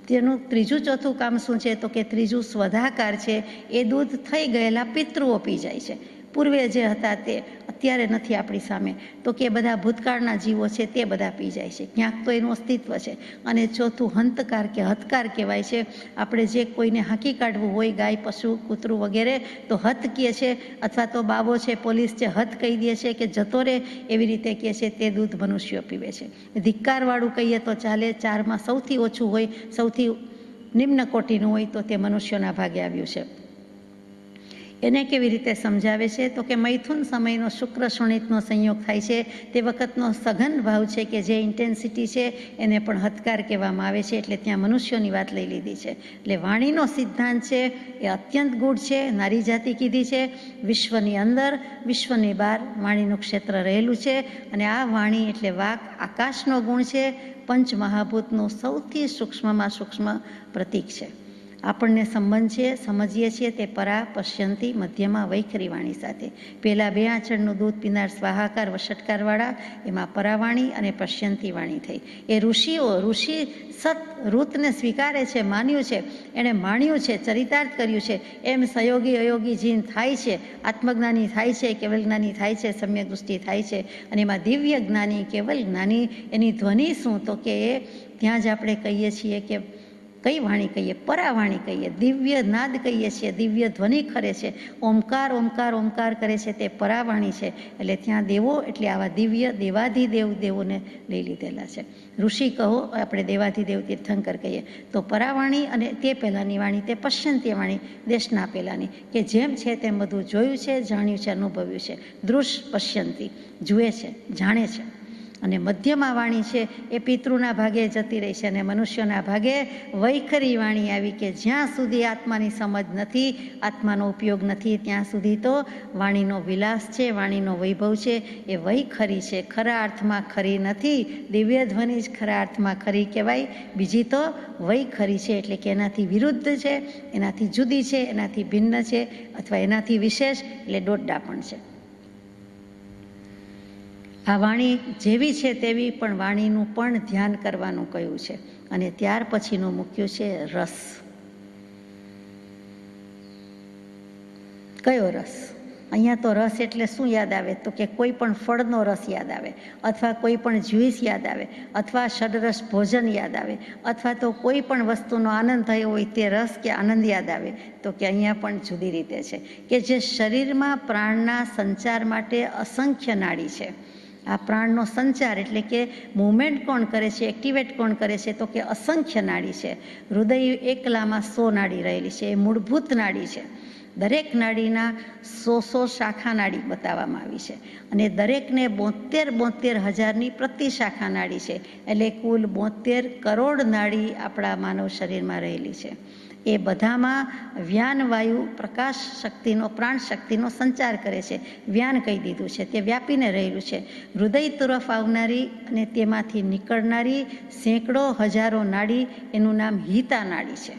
તેનું ત્રીજું ચોથું કામ શું છે? તો કે ત્રીજું સ્વધાકાર છે. એ દૂધ થઈ ગયેલા પિતૃઓ પી જાય છે. પૂર્વે જે હતા તે અત્યારે નથી આપણી સામે, તો કે બધા ભૂતકાળના જીવો છે તે બધા પી જાય છે. ક્યાંક તો એનું અસ્તિત્વ છે. અને ચોથું હંતકાર કે હતકાર કહેવાય છે. આપણે જે કોઈને હાંકી કાઢવું હોય, ગાય, પશુ, કૂતરું વગેરે, તો હત કહે છે, અથવા તો બાબો છે, પોલીસ છે, હત કહી દે છે કે જતો રહે, એવી રીતે કહે છે. તે દૂધ મનુષ્યો પીવે છે. ધિક્કારવાળું કહીએ તો ચાલે. 4માં સૌથી ઓછું હોય, સૌથી નિમ્ન કોટીનું હોય તો તે મનુષ્યોના ભાગે આવ્યું છે. એને કેવી રીતે સમજાવે છે? તો કે મૈથુન સમયનો શુક્ર શોણિતનો સંયોગ થાય છે તે વખતનો સઘન ભાવ છે, કે જે ઇન્ટેન્સિટી છે એને પણ હતકાર કહેવામાં આવે છે. એટલે ત્યાં મનુષ્યોની વાત લઈ લીધી છે. એટલે વાણીનો સિદ્ધાંત છે એ અત્યંત ગૂઢ છે. નારી જાતિ કીધી છે. વિશ્વની અંદર, વિશ્વની બહાર વાણીનું ક્ષેત્ર રહેલું છે. અને આ વાણી એટલે વાક આકાશનો ગુણ છે. પંચમહાભૂતનું સૌથી સૂક્ષ્મમાં સૂક્ષ્મ પ્રતીક છે. આપણને સંબંધ છે, સમજીએ છીએ તે પરા પશ્યંતી મધ્યમાં વૈખરી વાણી સાથે. પહેલાં 2 આંચળનું દૂધ પીનાર સ્વાહાકાર વષટકારવાળા, એમાં પરાવાણી અને પશ્યંતી વાણી થઈ. એ ઋષિ સત ઋતને સ્વીકારે છે, માન્યું છે, એણે માણ્યું છે, ચરિતાર્થ કર્યું છે. એમ સહયોગી અયોગી જીન થાય છે, આત્મજ્ઞાની થાય છે, કેવલ જ્ઞાની થાય છે, સમ્યક દૃષ્ટિ થાય છે. અને એમાં દિવ્ય જ્ઞાની, કેવલ જ્ઞાની, એની ધ્વનિ શું? તો કે એ ત્યાં જ આપણે કહીએ છીએ કે કઈ વાણી કહીએ? પરાવાણી કહીએ, દિવ્ય નાદ કહીએ છીએ, દિવ્ય ધ્વનિ ખરે છે, ઓમકાર ઓમકાર ઓમકાર કરે છે, તે પરાવાણી છે. એટલે ત્યાં દેવો એટલે આવા દિવ્ય દેવાધિદેવ દેવોને લઈ લીધેલા છે. ઋષિ કહો, આપણે દેવાધિદેવ તીર્થંકર કહીએ તો પરાવાણી, અને તે પહેલાંની વાણી તે પશ્યંતી વાણી, દેશના પહેલાંની, કે જેમ છે તેમ બધું જોયું છે, જાણ્યું છે, અનુભવ્યું છે. દૃશ પશ્યંતી, જુએ છે, જાણે છે. અને મધ્યમાં વાણી છે એ પિતૃના ભાગે જતી રહી છે, અને મનુષ્યોના ભાગે વૈખરી વાણી આવી, કે જ્યાં સુધી આત્માની સમજ નથી, આત્માનો ઉપયોગ નથી, ત્યાં સુધી તો વાણીનો વિલાસ છે, વાણીનો વૈભવ છે એ વૈખરી છે, ખરા અર્થમાં ખરી નથી. દિવ્ય ધ્વનિ જ ખરા અર્થમાં ખરી કહેવાય, બીજી તો વૈખરી છે, એટલે કે એનાથી વિરુદ્ધ છે, એનાથી જુદી છે, એનાથી ભિન્ન છે, અથવા એનાથી વિશેષ, એટલે દોડડાપણ છે. આ વાણી જેવી છે તેવી, પણ વાણીનું પણ ધ્યાન કરવાનું કહ્યું છે. અને ત્યાર પછીનું મૂક્યું છે રસ. કયો રસ? અહીંયા તો રસ એટલે શું યાદ આવે? તો કે કોઈ પણ ફળનો રસ યાદ આવે, અથવા કોઈ પણ જ્યુસ યાદ આવે, અથવા ષડરસ ભોજન યાદ આવે, અથવા તો કોઈ પણ વસ્તુનો આનંદ થયો હોય તે રસ કે આનંદ યાદ આવે. તો કે અહીંયા પણ જુદી રીતે છે, કે જે શરીરમાં પ્રાણના સંચાર માટે અસંખ્ય નાડી છે. આ પ્રાણનો સંચાર એટલે કે મૂવમેન્ટ કોણ કરે છે, એક્ટિવેટ કોણ કરે છે? તો કે અસંખ્ય નાડી છે. હૃદય એકલામાં 100 નાડી રહેલી છે, એ મૂળભૂત નાડી છે. દરેક નાડીના 100 શાખા નાડી બતાવવામાં આવી છે, અને દરેકને 72,000ની પ્રતિ શાખા નાડી છે. એટલે કુલ 72 કરોડ નાડી આપણા માનવ શરીરમાં રહેલી છે. એ બધામાં વ્યાન વાયુ પ્રકાશ શક્તિનો, પ્રાણ શક્તિનો સંચાર કરે છે. વ્યાન કહી દીધું છે, તે વ્યાપીને રહેલું છે. હૃદય તરફ આવનારી અને તેમાંથી નીકળનારી સેંકડો હજારો નાડી, એનું નામ હિતા નાડી છે.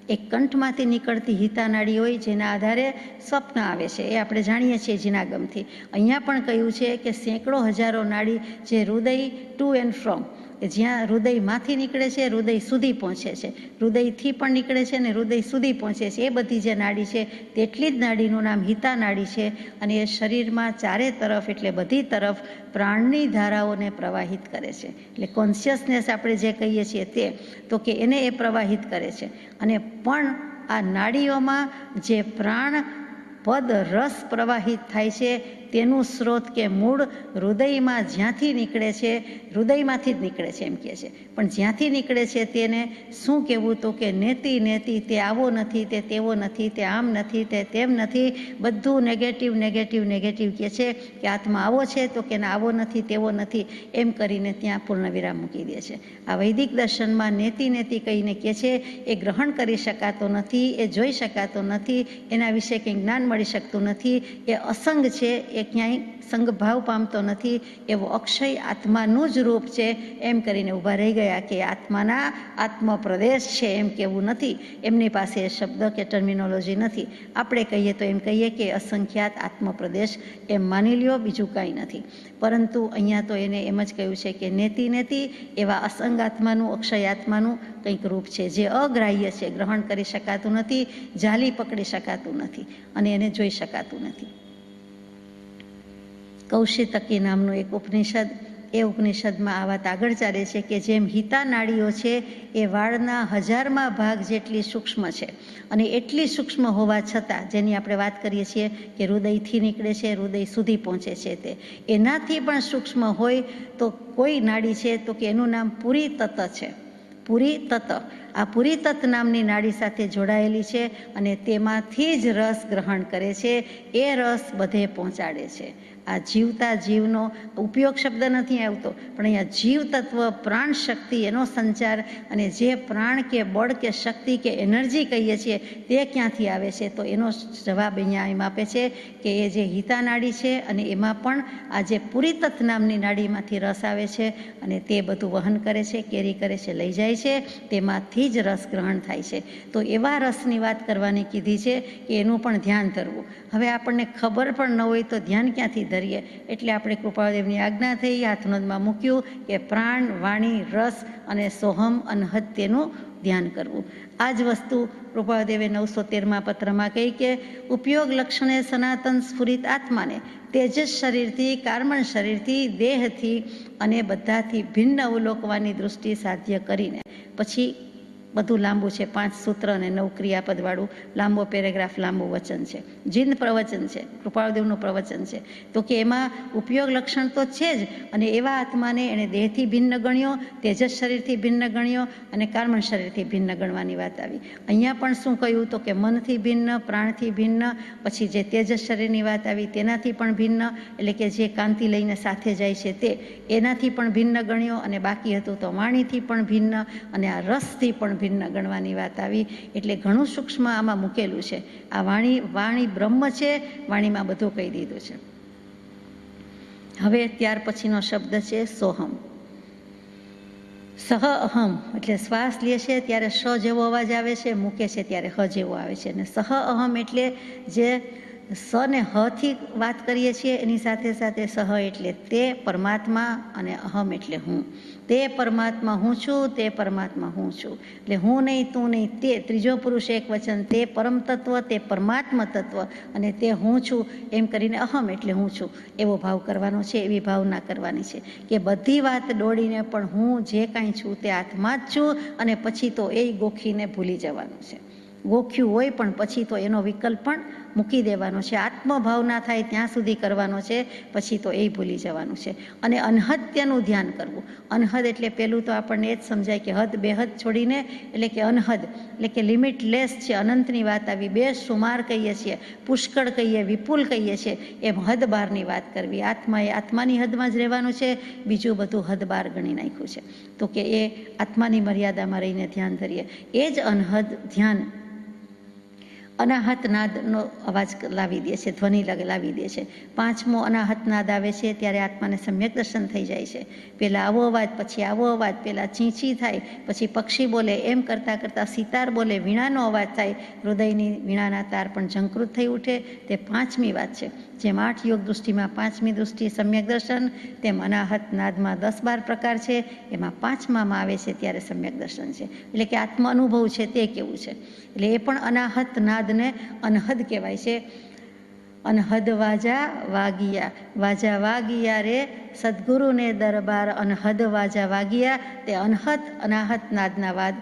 એક કંઠમાંથી નીકળતી હિતા નાડી હોય, જેના આધારે સ્વપ્ન આવે છે, એ આપણે જાણીએ છીએ જીનાગમથી. અહીંયા પણ કહ્યું છે કે સેંકડો હજારો નાડી, જે હૃદય ટુ એન્ડ ફ્રોમ, કે જ્યાં હૃદયમાંથી નીકળે છે, હૃદય સુધી પહોંચે છે, હૃદયથી પણ નીકળે છે અને હૃદય સુધી પહોંચે છે, એ બધી જે નાડી છે તેટલી જ નાડીનું નામ હિતા નાડી છે. અને એ શરીરમાં ચારે તરફ, એટલે બધી તરફ પ્રાણની ધારાઓને પ્રવાહિત કરે છે. એટલે કોન્શિયસનેસ આપણે જે કહીએ છીએ તે, તો કે એને એ પ્રવાહિત કરે છે. અને પણ આ નાડીઓમાં જે પ્રાણ પદ રસ પ્રવાહિત થાય છે, તેનું સ્ત્રોત કે મૂળ હૃદયમાં જ્યાંથી નીકળે છે, હૃદયમાંથી જ નીકળે છે એમ કહે છે. પણ જ્યાંથી નીકળે છે તેને શું કહેવું? તો કે નેતિ નેતિ, તે આવો નથી, તે તેવો નથી, તે આમ નથી, તે તેમ નથી, બધું નેગેટિવ નેગેટિવ નેગેટિવ કહે છે. કે આત્મા આવો છે, તો કે આવો નથી, તેવો નથી, એમ કરીને ત્યાં પૂર્ણવિરામ મૂકી દે છે. આ વૈદિક દર્શનમાં નેતિ નેતિ કહીને કહે છે, એ ગ્રહણ કરી શકાતો નથી, એ જોઈ શકાતો નથી, એના વિશે કંઈ જ્ઞાન મળી શકતું નથી, એ અસંગ છે, એ ક્યાંય સંગભાવ પામતો નથી, એવો અક્ષય આત્માનું જ રૂપ છે, એમ કરીને ઊભા રહી ગયા. કે આત્માના આત્મપ્રદેશ છે એમ કહેવું નથી, એમની પાસે એ શબ્દ કે ટર્મિનોલોજી નથી. આપણે કહીએ તો એમ કહીએ કે અસંખ્યાત આત્મપ્રદેશ એમ માની લ્યો, બીજું કાંઈ નથી. પરંતુ અહીંયા તો એને એમ જ કહ્યું છે કે નેતિ નેતિ એવા અસંગ આત્માનું, અક્ષય આત્માનું કંઈક રૂપ છે, જે અગ્રાહ્ય છે, ગ્રહણ કરી શકાતું નથી, જાલી પકડી શકાતું નથી, અને એને જોઈ શકાતું નથી. કૌશિતકી નામનું એક ઉપનિષદ, એ ઉપનિષદમાં આ વાત આગળ ચાલે છે કે જેમ હિતા નાડીઓ છે એ વાળના 1000મા ભાગ જેટલી સૂક્ષ્મ છે, અને એટલી સૂક્ષ્મ હોવા છતાં, જેની આપણે વાત કરીએ છીએ કે હૃદયથી નીકળે છે, હૃદય સુધી પહોંચે છે, તે એનાથી પણ સૂક્ષ્મ હોય તો કોઈ નાડી છે, તો કે એનું નામ પુરી તત છે. પુરી તત, આ પુરી તત નામની નાડી સાથે જોડાયેલી છે, અને તેમાંથી જ રસ ગ્રહણ કરે છે, એ રસ બધે પહોંચાડે છે. આ જીવતા જીવનો ઉપયોગ શબ્દ નથી આવતો, પણ અહીંયા જીવ તત્વ, પ્રાણ શક્તિ, એનો સંચાર, અને જે પ્રાણ કે બળ કે શક્તિ કે એનર્જી કહીએ છીએ તે ક્યાંથી આવે છે? તો એનો જવાબ અહીંયા એમ આપે છે કે એ જે હિતા નાડી છે, અને એમાં પણ આ જે પુરી તત નામની નાડીમાંથી રસ આવે છે, અને તે બધું વહન કરે છે, કેરી કરે છે, લઈ જાય છે, તેમાંથી એમાંથી જ રસ ગ્રહણ થાય છે. તો એવા રસની વાત કરવાની કીધી છે કે એનું પણ ધ્યાન ધરવું. હવે આપણને ખબર પણ ન હોય તો ધ્યાન ક્યાંથી ધરીએ? એટલે આપણે કૃપાળુદેવની આજ્ઞા થઈ, હાથનોંધમાં મૂક્યું કે પ્રાણ, વાણી, રસ અને સોહમ અનહદ તેનું ધ્યાન કરવું. આ જ વસ્તુ કૃપાળુદેવે 913માં પત્રમાં કહી કે ઉપયોગ લક્ષણે સનાતન સ્ફુરિત આત્માને તેજસ શરીરથી, કાર્મણ શરીરથી, દેહથી અને બધાથી ભિન્ન અવલોકવાની દૃષ્ટિ સાધ્ય કરીને, પછી બધું લાંબુ છે, 5 સૂત્ર અને 9 ક્રિયાપદવાળું લાંબો પેરેગ્રાફ, લાંબુ વચન છે, જીન પ્રવચન છે, કૃપાળુદેવનું પ્રવચન છે. તો કે એમાં ઉપયોગ લક્ષણ તો છે જ, અને એવા આત્માને એણે દેહથી ભિન્ન ગણ્યો, તેજસ શરીરથી ભિન્ન ગણ્યો અને કાર્મણ શરીરથી ભિન્ન ગણવાની વાત આવી. અહીંયા પણ શું કહ્યું? તો કે મનથી ભિન્ન, પ્રાણથી ભિન્ન, પછી જે તેજસ શરીરની વાત આવી તેનાથી પણ ભિન્ન, એટલે કે જે કાંતિ લઈને સાથે જાય છે તે, એનાથી પણ ભિન્ન ગણ્યો, અને બાકી હતું તો વાણીથી પણ ભિન્ન, અને આ રસથી પણ ભિન્ન ગણવાની વાત આવી. એટલે ઘણું સૂક્ષ્મ આમાં મૂકેલું છે. આ વાણી બ્રહ્મ છે, વાણીમાં બધું કહી દીધું છે. હવે ત્યાર પછીનો શબ્દ છે સોહમ. સહ અહમ એટલે શ્વાસ લે છે ત્યારે સ જેવો અવાજ આવે છે, મૂકે છે ત્યારે હ જેવો આવે છે. અને સહ અહમ એટલે જે સ ને હ થી વાત કરીએ છીએ એની સાથે સાથે સહ એટલે તે પરમાત્મા, અને અહમ એટલે હું. તે પરમાત્મા હું છું, તે પરમાત્મા હું છું. એટલે હું નહીં, તું નહીં, તે ત્રીજો પુરુષ એક વચન, તે પરમ તત્વ, તે પરમાત્મ તત્વ, અને તે હું છું, એમ કરીને અહમ એટલે હું છું એવો ભાવ કરવાનો છે, એવી ભાવના કરવાની છે કે બધી વાત દોડીને પણ હું જે કાંઈ છું તે આત્મા જ છું, અને પછી તો એ ગોખીને ભૂલી જવાનું છે. ગોખ્યું હોય પણ પછી તો એનો વિકલ્પ પણ મૂકી દેવાનો છે. આત્મભાવના થાય ત્યાં સુધી કરવાનો છે, પછી તો એ ભૂલી જવાનું છે. અને અનહદનું ધ્યાન કરવું. અનહદ એટલે પહેલું તો આપણને એ જ સમજાય કે હદ બેહદ છોડીને, એટલે કે અનહદ એટલે કે લિમિટલેસ છે, અનંતની વાત આવી. બેસુમાર કહીએ છીએ, પુષ્કળ કહીએ, વિપુલ કહીએ છીએ, એમ હદ બહારની વાત કરવી. આત્માએ આત્માની હદમાં જ રહેવાનું છે, બીજું બધું હદ બહાર ગણી નાખ્યું છે. તો કે એ આત્માની મર્યાદામાં રહીને ધ્યાન ધરીએ, એ જ અનહદ ધ્યાન અનાહત નાદનો અવાજ લાવી દે છે, ધ્વનિ લાવી દે છે. 5મો અનાહત નાદ આવે છે ત્યારે આત્માને સમ્યક દર્શન થઈ જાય છે. પહેલાં આવો અવાજ, પછી આવો અવાજ, પહેલાં ચીંચી થાય, પછી પક્ષી બોલે, એમ કરતાં કરતાં સિતાર બોલે, વીણાનો અવાજ થાય, હૃદયની વીણાના તાર પણ ઝંકૃત થઈ ઉઠે. તે 5મી વાત છે. જેમ 8 યોગ દૃષ્ટિમાં 5મી દૃષ્ટિ સમ્યક દર્શન, તેમ અનાહત નાદમાં 10-12 પ્રકાર છે, એમાં 5મામાં આવે છે ત્યારે સમ્યક દર્શન છે. એટલે કે આત્મ અનુભવ છે તે કેવું છે. એટલે એ પણ અનાહત નાદને અનહદ કહેવાય છે. અનહદ વાજા વાગિયા, વાજા વાગિયા રે સદગુરુને દરબાર, અનહદ વાજા વાગિયા. તે અનહદ અનાહત નાદના વાદ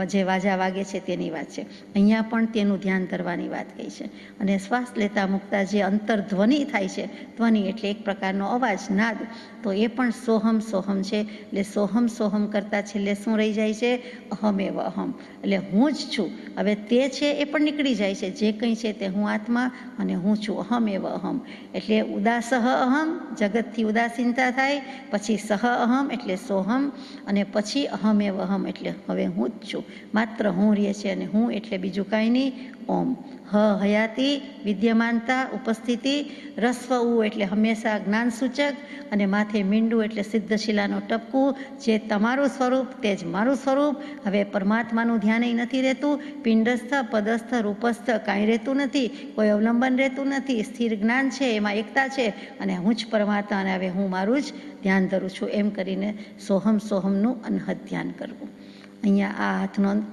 જે વાજા વાગે છે તેની વાત છે. અહીંયા પણ તેનું ધ્યાન ધરવાની વાત કહી છે. અને શ્વાસ લેતા મૂકતા જે અંતરધ્વનિ થાય છે, ધ્વનિ એટલે એક પ્રકારનો અવાજ, નાદ, તો એ પણ સોહમ સોહમ છે. એટલે સોહમ સોહમ કરતાં છેલ્લે શું રહી જાય છે? અહમ એવ અહમ, એટલે હું જ છું. હવે તે છે એ પણ નીકળી જાય છે, જે કંઈ છે તે હું આત્મા અને હું છું. અહમ એવ અહમ એટલે ઉદાસહ અહમ, જગતથી ઉદાસીનતા થાય, પછી સહ અહમ એટલે સોહમ, અને પછી અહમ એવ અહમ એટલે હવે હું જ છું, માત્ર હું રહે છે, અને હું એટલે બીજું કાંઈ નહીં, ઓમ. હ હયાતી વિદ્યમાનતા, ઉપસ્થિતિ. રસ્વ ઉ એટલે હંમેશા જ્ઞાનસૂચક, અને માથે મીંડું એટલે સિદ્ધશિલાનું ટપકું. જે તમારું સ્વરૂપ તે જ મારું સ્વરૂપ. હવે પરમાત્માનું ધ્યાન નથી રહેતું, પિંડસ્થ, પદસ્થ, રૂપસ્થ કાંઈ રહેતું નથી, કોઈ અવલંબન રહેતું નથી, સ્થિર જ્ઞાન છે, એમાં એકતા છે, અને હું જ પરમાત્મા, અને હવે હું મારું જ ધ્યાન ધરું છું, એમ કરીને સોહમ સોહમનું અનહદ ધ્યાન કરવું. અહીંયા આ હાથનોંધ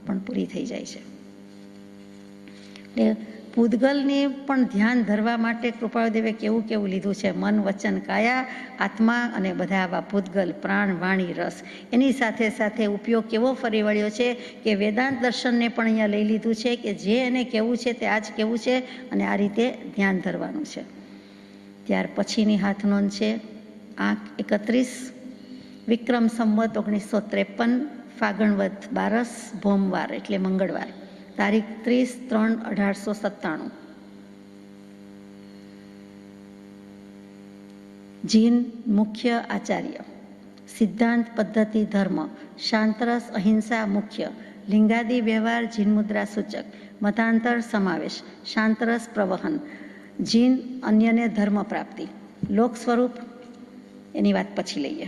પણ પૂરી થઈ જાય છે. એટલે પૂતગલની પણ ધ્યાન ધરવા માટે કૃપાળુદેવે કેવું કેવું લીધું છે? મન, વચન, કાયા, આત્મા અને બધા આવા પૂતગલ, પ્રાણ, વાણી, રસ. એની સાથે સાથે ઉપયોગ કેવો ફરી વળ્યો છે કે વેદાંત દર્શનને પણ અહીંયા લઈ લીધું છે કે જે એને કેવું છે તે આ જ કેવું છે, અને આ રીતે ધ્યાન ધરવાનું છે. ત્યાર પછીની હાથનોંધ છે 8:31 વિક્રમ સંવત 1953 ફાગણવદ 12 ભોમવાર એટલે મંગળવાર, તારીખ 30/3/1897. જીન મુખ્ય આચાર્ય. સિદ્ધાંત પદ્ધતિ ધર્મ. શાંતરસ અહિંસા મુખ્ય. લિંગાદી વ્યવહાર જીન મુદ્રા સૂચક. મતાંતર સમાવેશ. શાંતરસ પ્રવહન. જીન અન્યને ધર્મ પ્રાપ્તિ. લોક સ્વરૂપ એની વાત પછી લઈએ.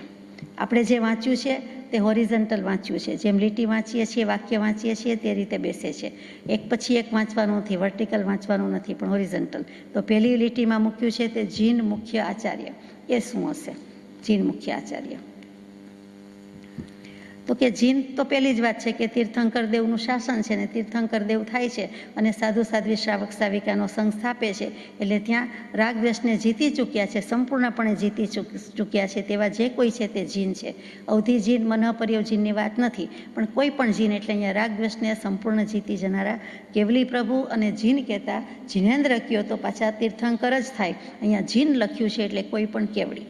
આપણે જે વાંચ્યું છે તે હોરિઝન્ટલ વાંચ્યું છે. જેમ લીટી વાંચીએ છીએ, વાક્ય વાંચીએ છીએ તે રીતે બેસે છે. એક પછી એક વાંચવાનું નથી, વર્ટિકલ વાંચવાનું નથી, પણ હોરિઝન્ટલ. તો પહેલી લીટીમાં મૂક્યું છે તે જીન મુખ્ય આચાર્ય. એ શું હશે? જીન મુખ્ય આચાર્ય તો કે જીન તો પહેલી જ વાત છે કે તીર્થંકર દેવનું શાસન છે ને તીર્થંકર દેવ થાય છે અને સાધુ સાધ્વી શ્રાવક શ્રાવિકાનો સંઘ સ્થાપે છે. એટલે ત્યાં રાગ દ્વેષને જીતી ચૂક્યા છે, સંપૂર્ણપણે જીતી ચૂક્યા છે તેવા જે કોઈ છે તે જીન છે. અવધિ જીન, મનઃપર્યવ જીનની વાત નથી, પણ કોઈ પણ જીન એટલે અહીંયા રાગ દ્વેષને સંપૂર્ણ જીતી જનારા કેવલી પ્રભુ. અને જીન કહેતા જીનેન્દ્ર કયો તો પાછા તીર્થંકર જ થાય. અહીંયા જીન લખ્યું છે એટલે કોઈ પણ કેવડી,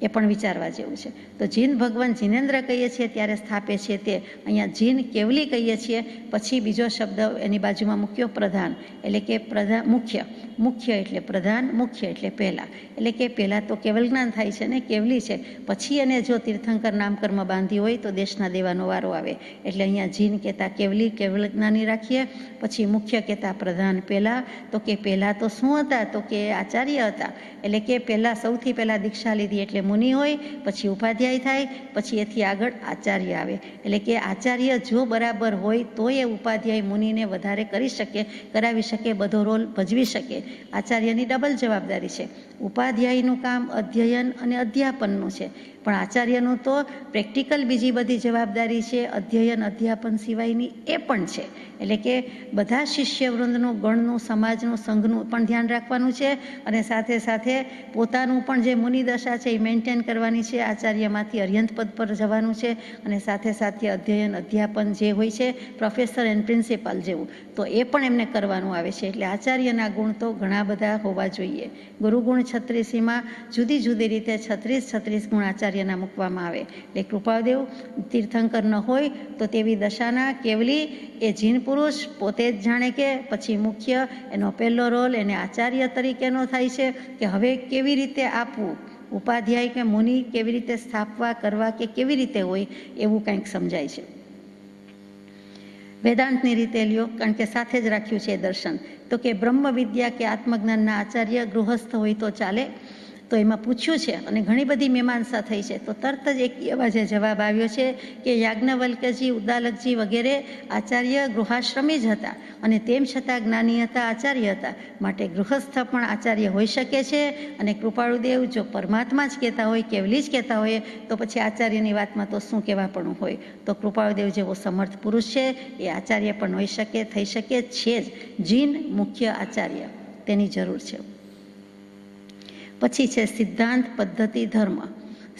એ પણ વિચારવા જેવું છે. તો જીન ભગવાન જીનેન્દ્ર કહીએ છીએ ત્યારે સ્થાપે છે તે, અહીંયા જીન કેવલી કહીએ છીએ. પછી બીજો શબ્દ એની બાજુમાં મૂક્યો પ્રધાન, એટલે કે પ્રધાન મુખ્ય. મુખ્ય એટલે પ્રધાન, મુખ્ય એટલે પહેલાં. એટલે કે પહેલાં તો કેવલ જ્ઞાન થાય છે ને, કેવલી છે. પછી એને જો તીર્થંકર નામકર્મ બાંધી હોય તો દેશના દેવાનો વારો આવે. એટલે અહીંયા જીન કહેતા કેવલી, કેવલ જ્ઞાની રાખીએ. પછી મુખ્ય કહેતા પ્રધાન પહેલાં. તો કે પહેલાં તો શું હતા? તો કે આચાર્ય હતા. એટલે કે પહેલાં સૌથી પહેલાં દીક્ષા લીધી એટલે મુનિ હોય, પછી ઉપાધ્યાય થાય, પછી એથી આગળ આચાર્ય આવે. એટલે કે આચાર્ય જો બરાબર હોય તો એ ઉપાધ્યાય મુનિને વધારે કરી શકે, કરાવી શકે, બધો રોલ ભજવી શકે. આચાર્યની ડબલ જવાબદારી છે. ઉપાધ્યાયનું કામ અધ્યયન અને અધ્યાપનનું છે, પણ આચાર્યનું તો પ્રેક્ટિકલ બીજી બધી જવાબદારી છે, અધ્યયન અધ્યાપન સિવાયની એ પણ છે. એટલે કે બધા શિષ્યવૃંદનું, ગણનું, સમાજનું, સંઘનું પણ ધ્યાન રાખવાનું છે અને સાથે સાથે પોતાનું પણ જે મુનિદશા છે એ મેન્ટેન કરવાની છે. આચાર્યમાંથી અર્યંત પદ પર જવાનું છે અને સાથે સાથે અધ્યયન અધ્યાપન જે હોય છે પ્રોફેસર એન્ડ પ્રિન્સિપાલ જેવું, તો એ પણ એમને કરવાનું આવે છે. એટલે આચાર્યના ગુણ તો ઘણા બધા હોવા જોઈએ. ગુરુગુણ 36માં જુદી જુદી રીતે 36 ગુણ આચાર્યના મૂકવામાં આવે. એટલે કૃપાદેવ તીર્થંકર ન હોય તો તેવી દશાના કેવલી એ જીન પુરુષ પોતે જ જાણે કે પછી મુખ્ય એનો પહેલો રોલ એને આચાર્ય તરીકેનો થાય છે કે હવે કેવી રીતે આપવું, ઉપાધ્યાય કે મુનિ કેવી રીતે સ્થાપવા કરવા કે કેવી રીતે હોય એવું કંઈક સમજાય છે. વેદાંતની રીતે લ્યો, કારણ કે સાથે જ રાખ્યું છે દર્શન. તો કે બ્રહ્મ વિદ્યા કે આત્મજ્ઞાનના આચાર્ય ગૃહસ્થ હોય તો ચાલે. તો એમાં પૂછ્યું છે અને ઘણી બધી મીમાંસા થઈ છે. તો તરત જ એક એવા જે જવાબ આવ્યો છે કે યાજ્ઞવલ્ક્યજી, ઉદ્દાલકજી વગેરે આચાર્ય ગૃહાશ્રમી જ હતા અને તેમ છતાં જ્ઞાની હતા, આચાર્ય હતા. માટે ગૃહસ્થ પણ આચાર્ય હોઈ શકે છે. અને કૃપાળુદેવ જો પરમાત્મા જ કહેતા હોય, કેવલી જ કહેતા હોય, તો પછી આચાર્યની વાતમાં તો શું કહેવાપણું હોય. તો કૃપાળુદેવ જેવો સમર્થ પુરુષ છે એ આચાર્ય પણ હોઈ શકે, થઈ શકે છે જ. જીન મુખ્ય આચાર્ય તેની જરૂર છે. પછી છે સિદ્ધાંત, પદ્ધતિ, ધર્મ.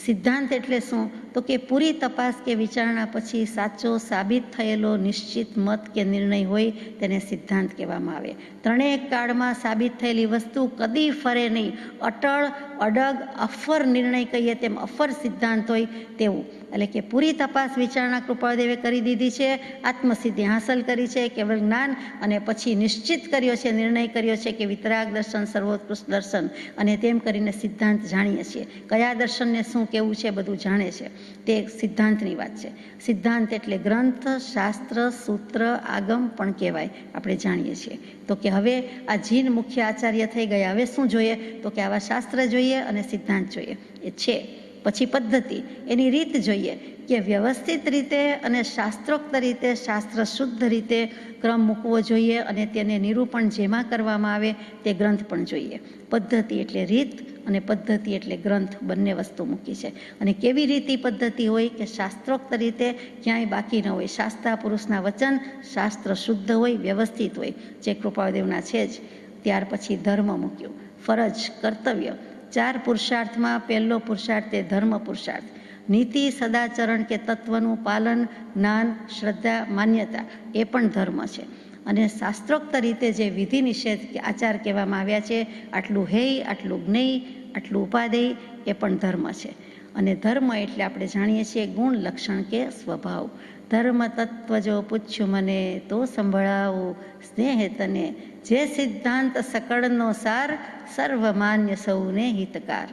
સિદ્ધાંત એટલે શું? તો કે પૂરી તપાસ કે વિચારણા પછી સાચો સાબિત થયેલો નિશ્ચિત મત કે નિર્ણય હોય તેને સિદ્ધાંત કહેવામાં આવે. ત્રણેય કાળમાં સાબિત થયેલી વસ્તુ કદી ફરે નહીં. અટળ, અડગ, અફર નિર્ણય કહીએ તેમ અફર સિદ્ધાંત હોય તેવું. એટલે કે પૂરી તપાસ વિચારણા કૃપાળદેવે કરી દીધી છે, આત્મસિદ્ધિ હાંસલ કરી છે, કેવળ જ્ઞાન, અને પછી નિશ્ચિત કર્યો છે, નિર્ણય કર્યો છે કે વિતરાગ દર્શન સર્વોત્કૃષ્ટ દર્શન, અને તેમ કરીને સિદ્ધાંત જાણીએ છીએ. કયા દર્શનને શું કેવું છે બધું જાણે છે, તે સિદ્ધાંતની વાત છે. સિદ્ધાંત એટલે ગ્રંથ, શાસ્ત્ર, સૂત્ર, આગમ પણ કહેવાય, આપણે જાણીએ છીએ. તો કે હવે આ જીન મુખ્ય આચાર્ય થઈ ગયા, હવે શું જોઈએ? તો કે આવા શાસ્ત્ર જોઈએ અને સિદ્ધાંત જોઈએ, એ છે. પછી પદ્ધતિ, એની રીત જોઈએ કે વ્યવસ્થિત રીતે અને શાસ્ત્રોક્ત રીતે, શાસ્ત્ર શુદ્ધ રીતે ક્રમ મૂકવો જોઈએ અને તેને નિરૂપણ જેમાં કરવામાં આવે તે ગ્રંથ પણ જોઈએ. પદ્ધતિ એટલે રીત અને પદ્ધતિ એટલે ગ્રંથ, બંને વસ્તુ મૂકી છે. અને કેવી રીતે પદ્ધતિ હોય કે શાસ્ત્રોક્ત રીતે, ક્યાંય બાકી ન હોય. શાસ્ત્રા પુરુષના વચન, શાસ્ત્ર શુદ્ધ હોય, વ્યવસ્થિત હોય, જે કૃપાળદેવના છે જ. ત્યાર પછી ધર્મ મૂક્યું, ફરજ, કર્તવ્ય. 4 પુરુષાર્થમાં પહેલો પુરુષાર્થ એ ધર્મ પુરુષાર્થ. નીતિ, સદાચરણ કે તત્વનું પાલન, જ્ઞાન, શ્રદ્ધા, માન્યતા, એ પણ ધર્મ છે. અને શાસ્ત્રોક્ત રીતે જે વિધિ નિષેધ કે આચાર કહેવામાં આવ્યા છે, આટલું હેય, આટલું જ્ઞેય, આટલું ઉપાદેય, એ પણ ધર્મ છે. અને ધર્મ એટલે આપણે જાણીએ છીએ ગુણ, લક્ષણ કે સ્વભાવ. ધર્મ તત્વ જો પૂછ્યું મને તો સંભળાવું સ્નેહ તને, જે સિદ્ધાંત સકળનો સાર, સર્વમાન્ય સૌને હિતકાર.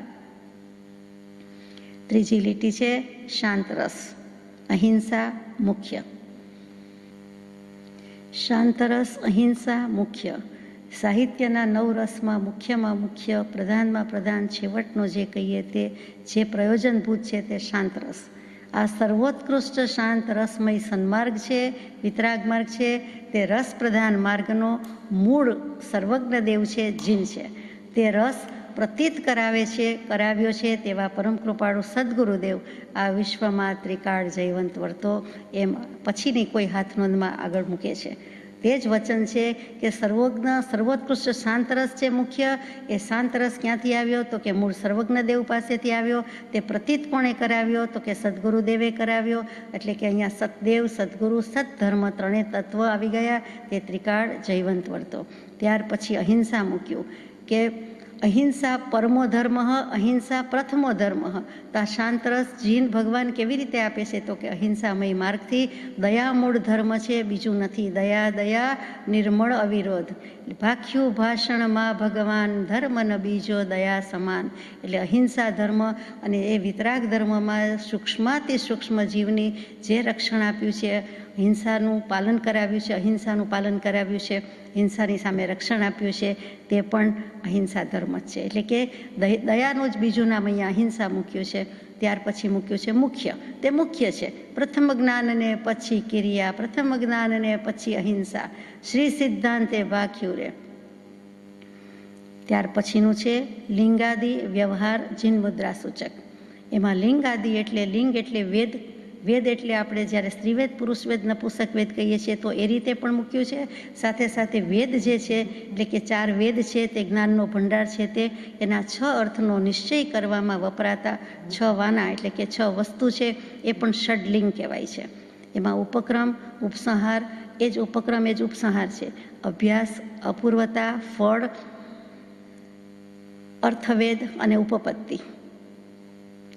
ત્રીજી લીટી છે શાંત રસ, અહિંસા મુખ્ય. શાંત રસ, અહિંસા મુખ્ય. સાહિત્યના 9 રસમાં મુખ્યમાં મુખ્ય, પ્રધાનમાં પ્રધાન, છેવટનો જે કહીએ તે જે પ્રયોજનભૂત છે તે શાંત રસ. આ સર્વોત્કૃષ્ટ શાંત રસમય સન્માર્ગ છે, વિતરાગ માર્ગ છે, તે રસ પ્રધાન માર્ગનો મૂળ સર્વજ્ઞ દેવ છે, જીન છે. તે રસ પ્રતીત કરાવ્યો છે તેવા પરમ કૃપાળુ સદગુરુદેવ આ વિશ્વમાં ત્રિકાળ જયવંત વર્તો એમ પછીની કોઈ હાથનોંધમાં આગળ મૂકે છે. તે જ વચન છે કે સર્વોત્કૃષ્ટ શાંતરસ છે મુખ્ય. એ શાંતરસ ક્યાંથી આવ્યો? તો કે મૂળ સર્વજ્ઞ દેવ પાસેથી આવ્યો. તે પ્રતીત કોણે કરાવ્યો? તો કે સદગુરુદેવે કરાવ્યો. એટલે કે અહીંયા સતદેવ, સદગુરુ, સત્ધર્મ ત્રણેય તત્વ આવી ગયા. તે ત્રિકાળ જયવંત વર્તો. ત્યાર પછી અહિંસા મૂક્યું કે અહિંસા પરમો ધર્મ, અહિંસા પ્રથમો ધર્મ. તો આ શાંતરસ જીન ભગવાન કેવી રીતે આપે છે? તો કે અહિંસામય માર્ગથી. દયા મૂળ ધર્મ છે, બીજું નથી. દયા નિર્મળ અવિરોધ. ભાખ્યું ભાષણમાં ભગવાન, ધર્મ ન બીજો દયા સમાન. એટલે અહિંસા ધર્મ અને એ વિતરાગ ધર્મમાં સૂક્ષ્માતિ સૂક્ષ્મ જીવની જે રક્ષણ આપ્યું છે, હિંસાનું પાલન કરાવ્યું છે, અહિંસાનું પાલન કરાવ્યું છે, હિંસાની સામે રક્ષણ આપ્યું છે, તે પણ અહિંસા ધર્મ જ છે. એટલે કે દયાનું જ બીજું નામ અહીંયા અહિંસા મૂક્યું છે. ત્યાર પછી મૂક્યું છે મુખ્ય. તે મુખ્ય છે. પ્રથમ જ્ઞાનને પછી ક્રિયા, પ્રથમ જ્ઞાનને પછી અહિંસા, શ્રી સિદ્ધાંતે ભાખ્યું રે. ત્યાર પછીનું છે લિંગાદિ વ્યવહાર જીન મુદ્રા સૂચક. એમાં લિંગાદિ એટલે લિંગ એટલે વેદ. વેદ એટલે આપણે જ્યારે સ્ત્રીવેદ, પુરુષવેદ, નપુંસક વેદ કહીએ છીએ તો એ રીતે પણ મૂક્યું છે. સાથે સાથે વેદ જે છે એટલે કે 4 વેદ છે, તે જ્ઞાનનો ભંડાર છે, તે એના 6 અર્થનો નિશ્ચય કરવામાં વપરાતા 6 વાના એટલે કે 6 વસ્તુ છે, એ પણ ષડલિંગ કહેવાય છે. એમાં ઉપક્રમ, ઉપસંહાર, એ જ ઉપક્રમ એ જ ઉપસંહાર છે. અભ્યાસ, અપૂર્વતા, ફળ, અર્થવેદ અને ઉપપત્તિ.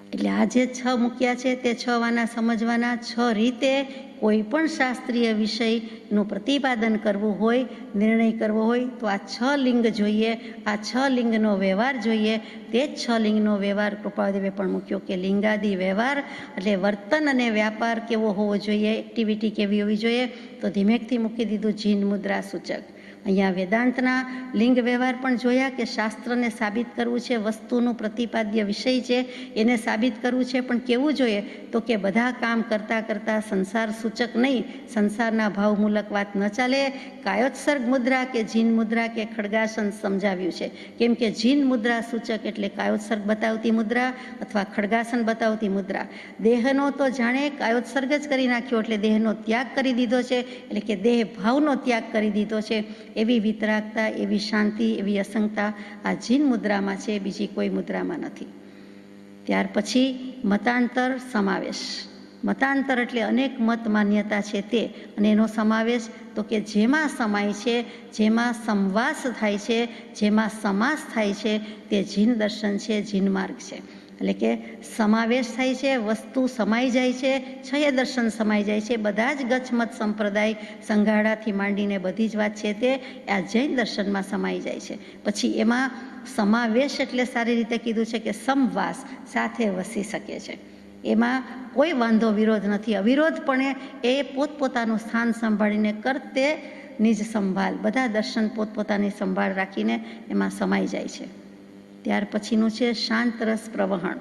એટલે આ જે 6 મૂક્યા છે તે 6 વાના સમજવાના. 6 રીતે કોઈ પણ શાસ્ત્રીય વિષયનું પ્રતિપાદન કરવું હોય, નિર્ણય કરવો હોય તો આ 6 લિંગ જોઈએ, આ 6 લિંગનો વ્યવહાર જોઈએ. તે જ 6 લિંગનો વ્યવહાર કૃપાળુદેવે પણ મૂક્યો કે લિંગાદિ વ્યવહાર એટલે વર્તન અને વ્યાપાર કેવો હોવો જોઈએ, એક્ટિવિટી કેવી હોવી જોઈએ. તો ધીમેકથી મૂકી દીધું જીન મુદ્રા સૂચક. અહીંયા વેદાંતના લિંગ વ્યવહાર પણ જોયા કે શાસ્ત્રને સાબિત કરવું છે, વસ્તુનું પ્રતિપાદ્ય વિષય છે એને સાબિત કરવું છે, પણ કેવું જોઈએ? તો કે બધા કામ કરતાં સંસાર સૂચક નહીં, સંસારના ભાવમૂલક વાત ન ચાલે. કાયોત્સર્ગ મુદ્રા કે જીન મુદ્રા કે ખડગાસન સમજાવ્યું છે. કેમ કે જીન મુદ્રા સૂચક એટલે કાયોત્સર્ગ બતાવતી મુદ્રા અથવા ખડગાસન બતાવતી મુદ્રા. દેહનો તો જાણે કાયોત્સર્ગ જ કરી નાખ્યો એટલે દેહનો ત્યાગ કરી દીધો છે, એટલે કે દેહ ભાવનો ત્યાગ કરી દીધો છે. એવી વિતરાગતા, એવી શાંતિ, એવી અસંગતા આ જીન મુદ્રામાં છે, બીજી કોઈ મુદ્રામાં નથી. ત્યાર પછી મતાંતર સમાવેશ. મતાંતર એટલે અનેક મત માન્યતા છે તે, અને એનો સમાવેશ તો કે જેમાં સમાય છે, જેમાં સંવાસ થાય છે, જેમાં સમાસ થાય છે, તે જીન દર્શન છે, જીન માર્ગ છે. એટલે કે સમાવેશ થાય છે, વસ્તુ સમાઈ જાય છે, છય દર્શન સમાઈ જાય છે. બધા જ ગચ્છમત સંપ્રદાય સંઘાડાથી માંડીને બધી જ વાત છે તે આ જૈન દર્શનમાં સમાઈ જાય છે. પછી એમાં સમાવેશ એટલે સારી રીતે કીધું છે કે સમવાસ, સાથે વસી શકે છે. એમાં કોઈ વાંધો વિરોધ નથી. અવિરોધપણે એ પોતપોતાનું સ્થાન સંભાળીને કરતે નિજ સંભાળ, બધા દર્શન પોતપોતાની સંભાળ રાખીને એમાં સમાઈ જાય છે. ત્યાર પછીનું છે શાંત રસ પ્રવહણ.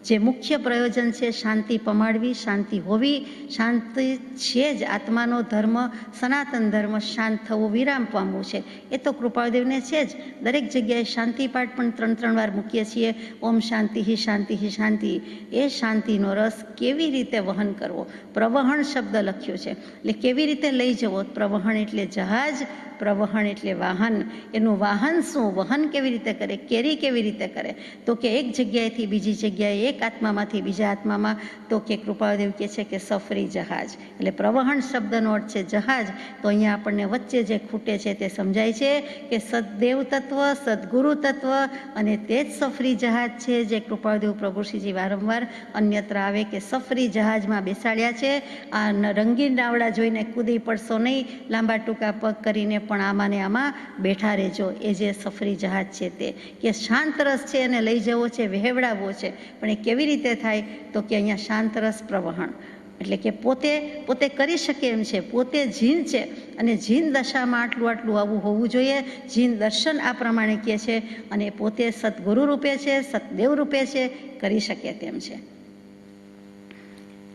જે મુખ્ય પ્રયોજન છે શાંતિ પમાડવી, શાંતિ હોવી. શાંતિ છે જ આત્માનો ધર્મ, સનાતન ધર્મ. શાંત થવું, વિરામ પામવું છે, એ તો કૃપાળુદેવને છે જ. દરેક જગ્યાએ શાંતિ પાઠ પણ 3 વાર મૂકીએ છીએ. ઓમ શાંતિ શાંતિ શાંતિ. એ શાંતિનો રસ કેવી રીતે વહન કરવો? પ્રવહણ શબ્દ લખ્યો છે એટલે કેવી રીતે લઈ જવો? પ્રવહણ એટલે જહાજ, પ્રવહણ એટલે વાહન. એનું વાહન શું? વહન કેવી રીતે કરે? કેરી કેવી રીતે કરે? તો કે એક જગ્યાએથી બીજી જગ્યાએ, એક આત્મામાંથી બીજા આત્મામાં. તો કે કૃપાળુદેવ કહે છે કે સફરી જહાજ. એટલે પ્રવહણ શબ્દનો અર્થ છે જહાજ. તો અહીંયા આપણને વચ્ચે જે ખૂટે છે તે સમજાય છે કે સદદેવ તત્વ, સદગુરુ તત્વ અને તે જ સફરી જહાજ છે, જે કૃપાળુદેવ પ્રભુશ્રીજી વારંવાર અન્યત્ર આવે કે સફરી જહાજમાં બેસાડ્યા છે. આ રંગીન નાવડા જોઈને કૂદી પડશો નહીં, લાંબા ટૂંકા પગ કરીને, પણ આમાં ને આમાં બેઠા રહેજો. એ જે સફરી જહાજ છે તે કે શાંત રસ છે એને લઈ જવો છે, વહેવડાવવો છે. પણ એ કેવી રીતે થાય? તો કે અહીંયા શાંત રસ પ્રવહણ એટલે કે પોતે કરી શકે એમ છે. પોતે જીન છે અને જીન દશામાં આટલું આવું હોવું જોઈએ. જીન દર્શન આ પ્રમાણે કહે છે અને પોતે સદગુરુ રૂપે છે, સતદેવ રૂપે છે, કરી શકે તેમ છે.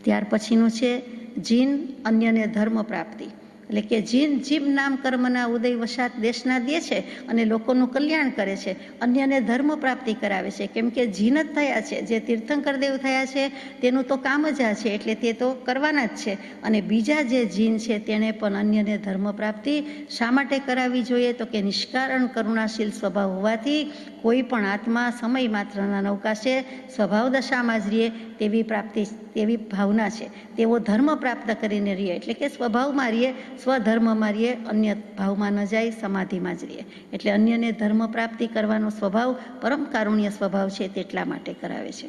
ત્યાર પછીનું છે જીન અન્યને ધર્મ પ્રાપ્તિ, એટલે કે જીન જીવ નામ કર્મના ઉદય વસાત દેશના દે છે અને લોકોનું કલ્યાણ કરે છે, અન્યને ધર્મ પ્રાપ્તિ કરાવે છે. કેમ કે જીન જ થયા છે, જે તીર્થંકર દેવ થયા છે તેનું તો કામ જ આ છે, એટલે તે તો કરવાના જ છે. અને બીજા જે જીન છે તેણે પણ અન્યને ધર્મ પ્રાપ્તિ શા માટે કરાવવી જોઈએ? તો કે નિષ્કારણ કરુણાશીલ સ્વભાવ હોવાથી કોઈ પણ આત્મા સમય માત્રના નવકાશે સ્વભાવ દશામાં જ રહીએ તેવી ભાવના છે. તેઓ ધર્મ પ્રાપ્ત કરીને રહીએ, એટલે કે સ્વભાવમાં રહીએ, સ્વધર્મમાં રહીએ, અન્ય ભાવમાં ન જાય, સમાધિમાં જ રહીએ. એટલે અન્યને ધર્મ પ્રાપ્તિ કરવાનો સ્વભાવ પરમ કારુણ્ય સ્વભાવ છે, તેટલા માટે કરાવે છે.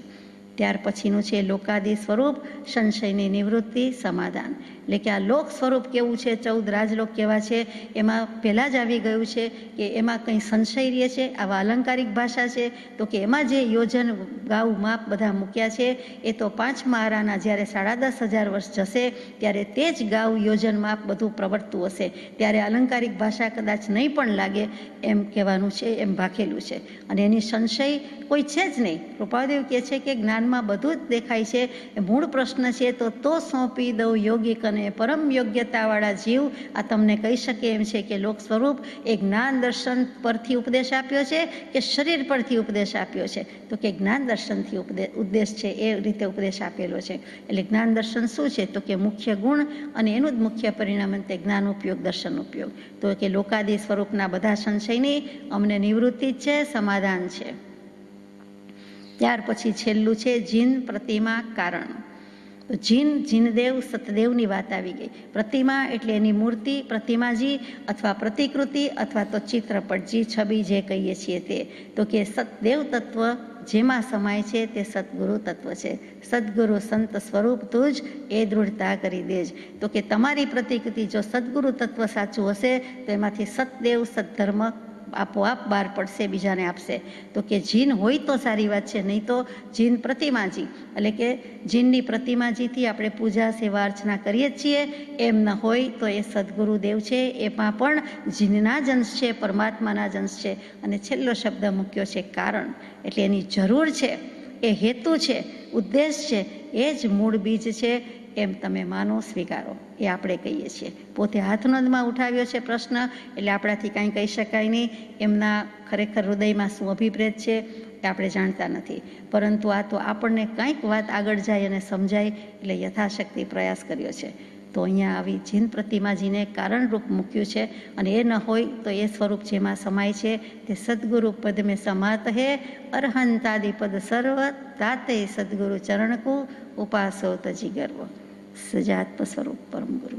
ત્યાર પછીનું છે લોકાદિ સ્વરૂપ સંશયની નિવૃત્તિ સમાધાન, એટલે કે આ લોક સ્વરૂપ કેવું છે, 14 રાજલોક કેવા છે, એમાં પહેલાં જ આવી ગયું છે કે એમાં કંઈ સંશય રહે છે. આવા અલંકારિક ભાષા છે તો કે એમાં જે યોજન ગાઉ માપ બધા મૂક્યા છે એ તો 5મા આરાના જ્યારે 10,500 વર્ષ જશે ત્યારે તે જ ગાઉ યોજન માપ બધું પ્રવર્તતું હશે, ત્યારે અલંકારિક ભાષા કદાચ નહીં પણ લાગે એમ કહેવાનું છે, એમ ભાખેલું છે. અને એની સંશય કોઈ છે જ નહીં. કૃપાદેવ કહે છે કે જ્ઞાનમાં બધું જ દેખાય છે. એ મૂળ પ્રશ્ન છે તો સોંપી દઉં યોગિક અને પરમ યોગ્યતાવાળા જીવ આ તમને કહી શકે એમ છે કે લોક સ્વરૂપ એ જ્ઞાન દર્શન પરથી ઉપદેશ આપ્યો છે કે શરીર પરથી ઉપદેશ આપ્યો છે? તો કે જ્ઞાન દર્શનથી ઉપદેશ છે, એ રીતે ઉપદેશ આપેલો છે. એટલે જ્ઞાન દર્શન શું છે? તો કે મુખ્ય ગુણ અને એનું જ મુખ્ય પરિણામ તે જ્ઞાન ઉપયોગ, દર્શન ઉપયોગ. તો કે લોકાદિ સ્વરૂપના બધા સંશયની અમને નિવૃત્તિ જ છે, સમાધાન છે. ત્યાર પછી છેલ્લું છે જીન પ્રતિમા કારણ. તો જીનદેવ સતદેવની વાત આવી ગઈ. પ્રતિમા એટલે એની મૂર્તિ, પ્રતિમાજી અથવા પ્રતિકૃતિ અથવા તો ચિત્રપટજી, છબી જે કહીએ છીએ તે. તો કે સતદેવ તત્વ જેમાં સમાય છે તે સદગુરુ તત્વ છે. સદગુરુ સંત સ્વરૂપ તુજ એ દૃઢતા કરી દેજ. તો કે તમારી પ્રતિકૃતિ જો સદગુરુ તત્વ સાચું હશે તો એમાંથી સતદેવ સદધર્મ આપોઆપ બહાર પડશે, બીજાને આપશે. તો કે જીન હોય તો સારી વાત છે, નહીં તો જીન પ્રતિમાજી, એટલે કે જીનની પ્રતિમાજીથી આપણે પૂજા સેવા અર્ચના કરીએ જ છીએ, એમ ન હોય તો એ સદગુરુદેવ છે, એમાં પણ જીનના જ અંશ છે, પરમાત્માના જ અંશ છે. અને છેલ્લો શબ્દ મૂક્યો છે કારણ, એટલે એની જરૂર છે, એ હેતુ છે, ઉદ્દેશ છે, એ જ મૂળ બીજ છે. એમ તમે માનો, સ્વીકારો, એ આપણે કહીએ છીએ. પોતે હાથનોંધમાં ઉઠાવ્યો છે પ્રશ્ન, એટલે આપણાથી કાંઈ કહી શકાય નહીં. એમના ખરેખર હૃદયમાં શું અભિપ્રેત છે એ આપણે જાણતા નથી, પરંતુ આ તો આપણને કંઈક વાત આગળ જાય અને સમજાય એટલે યથાશક્તિ પ્રયાસ કર્યો છે. તો અહીંયા આવી જીન પ્રતિમાજીને કારણરૂપ મૂક્યું છે. અને એ ન હોય તો એ સ્વરૂપ જેમાં સમાય છે તે સદગુરુ પદ મેં સમાત હે અરહંતાદિ પદ સર્વ તાતે સદગુરુ ચરણકુ ઉપાસો તજી ગર્વ. સજાત્મ સ્વરૂપ પરમ ગુરુ.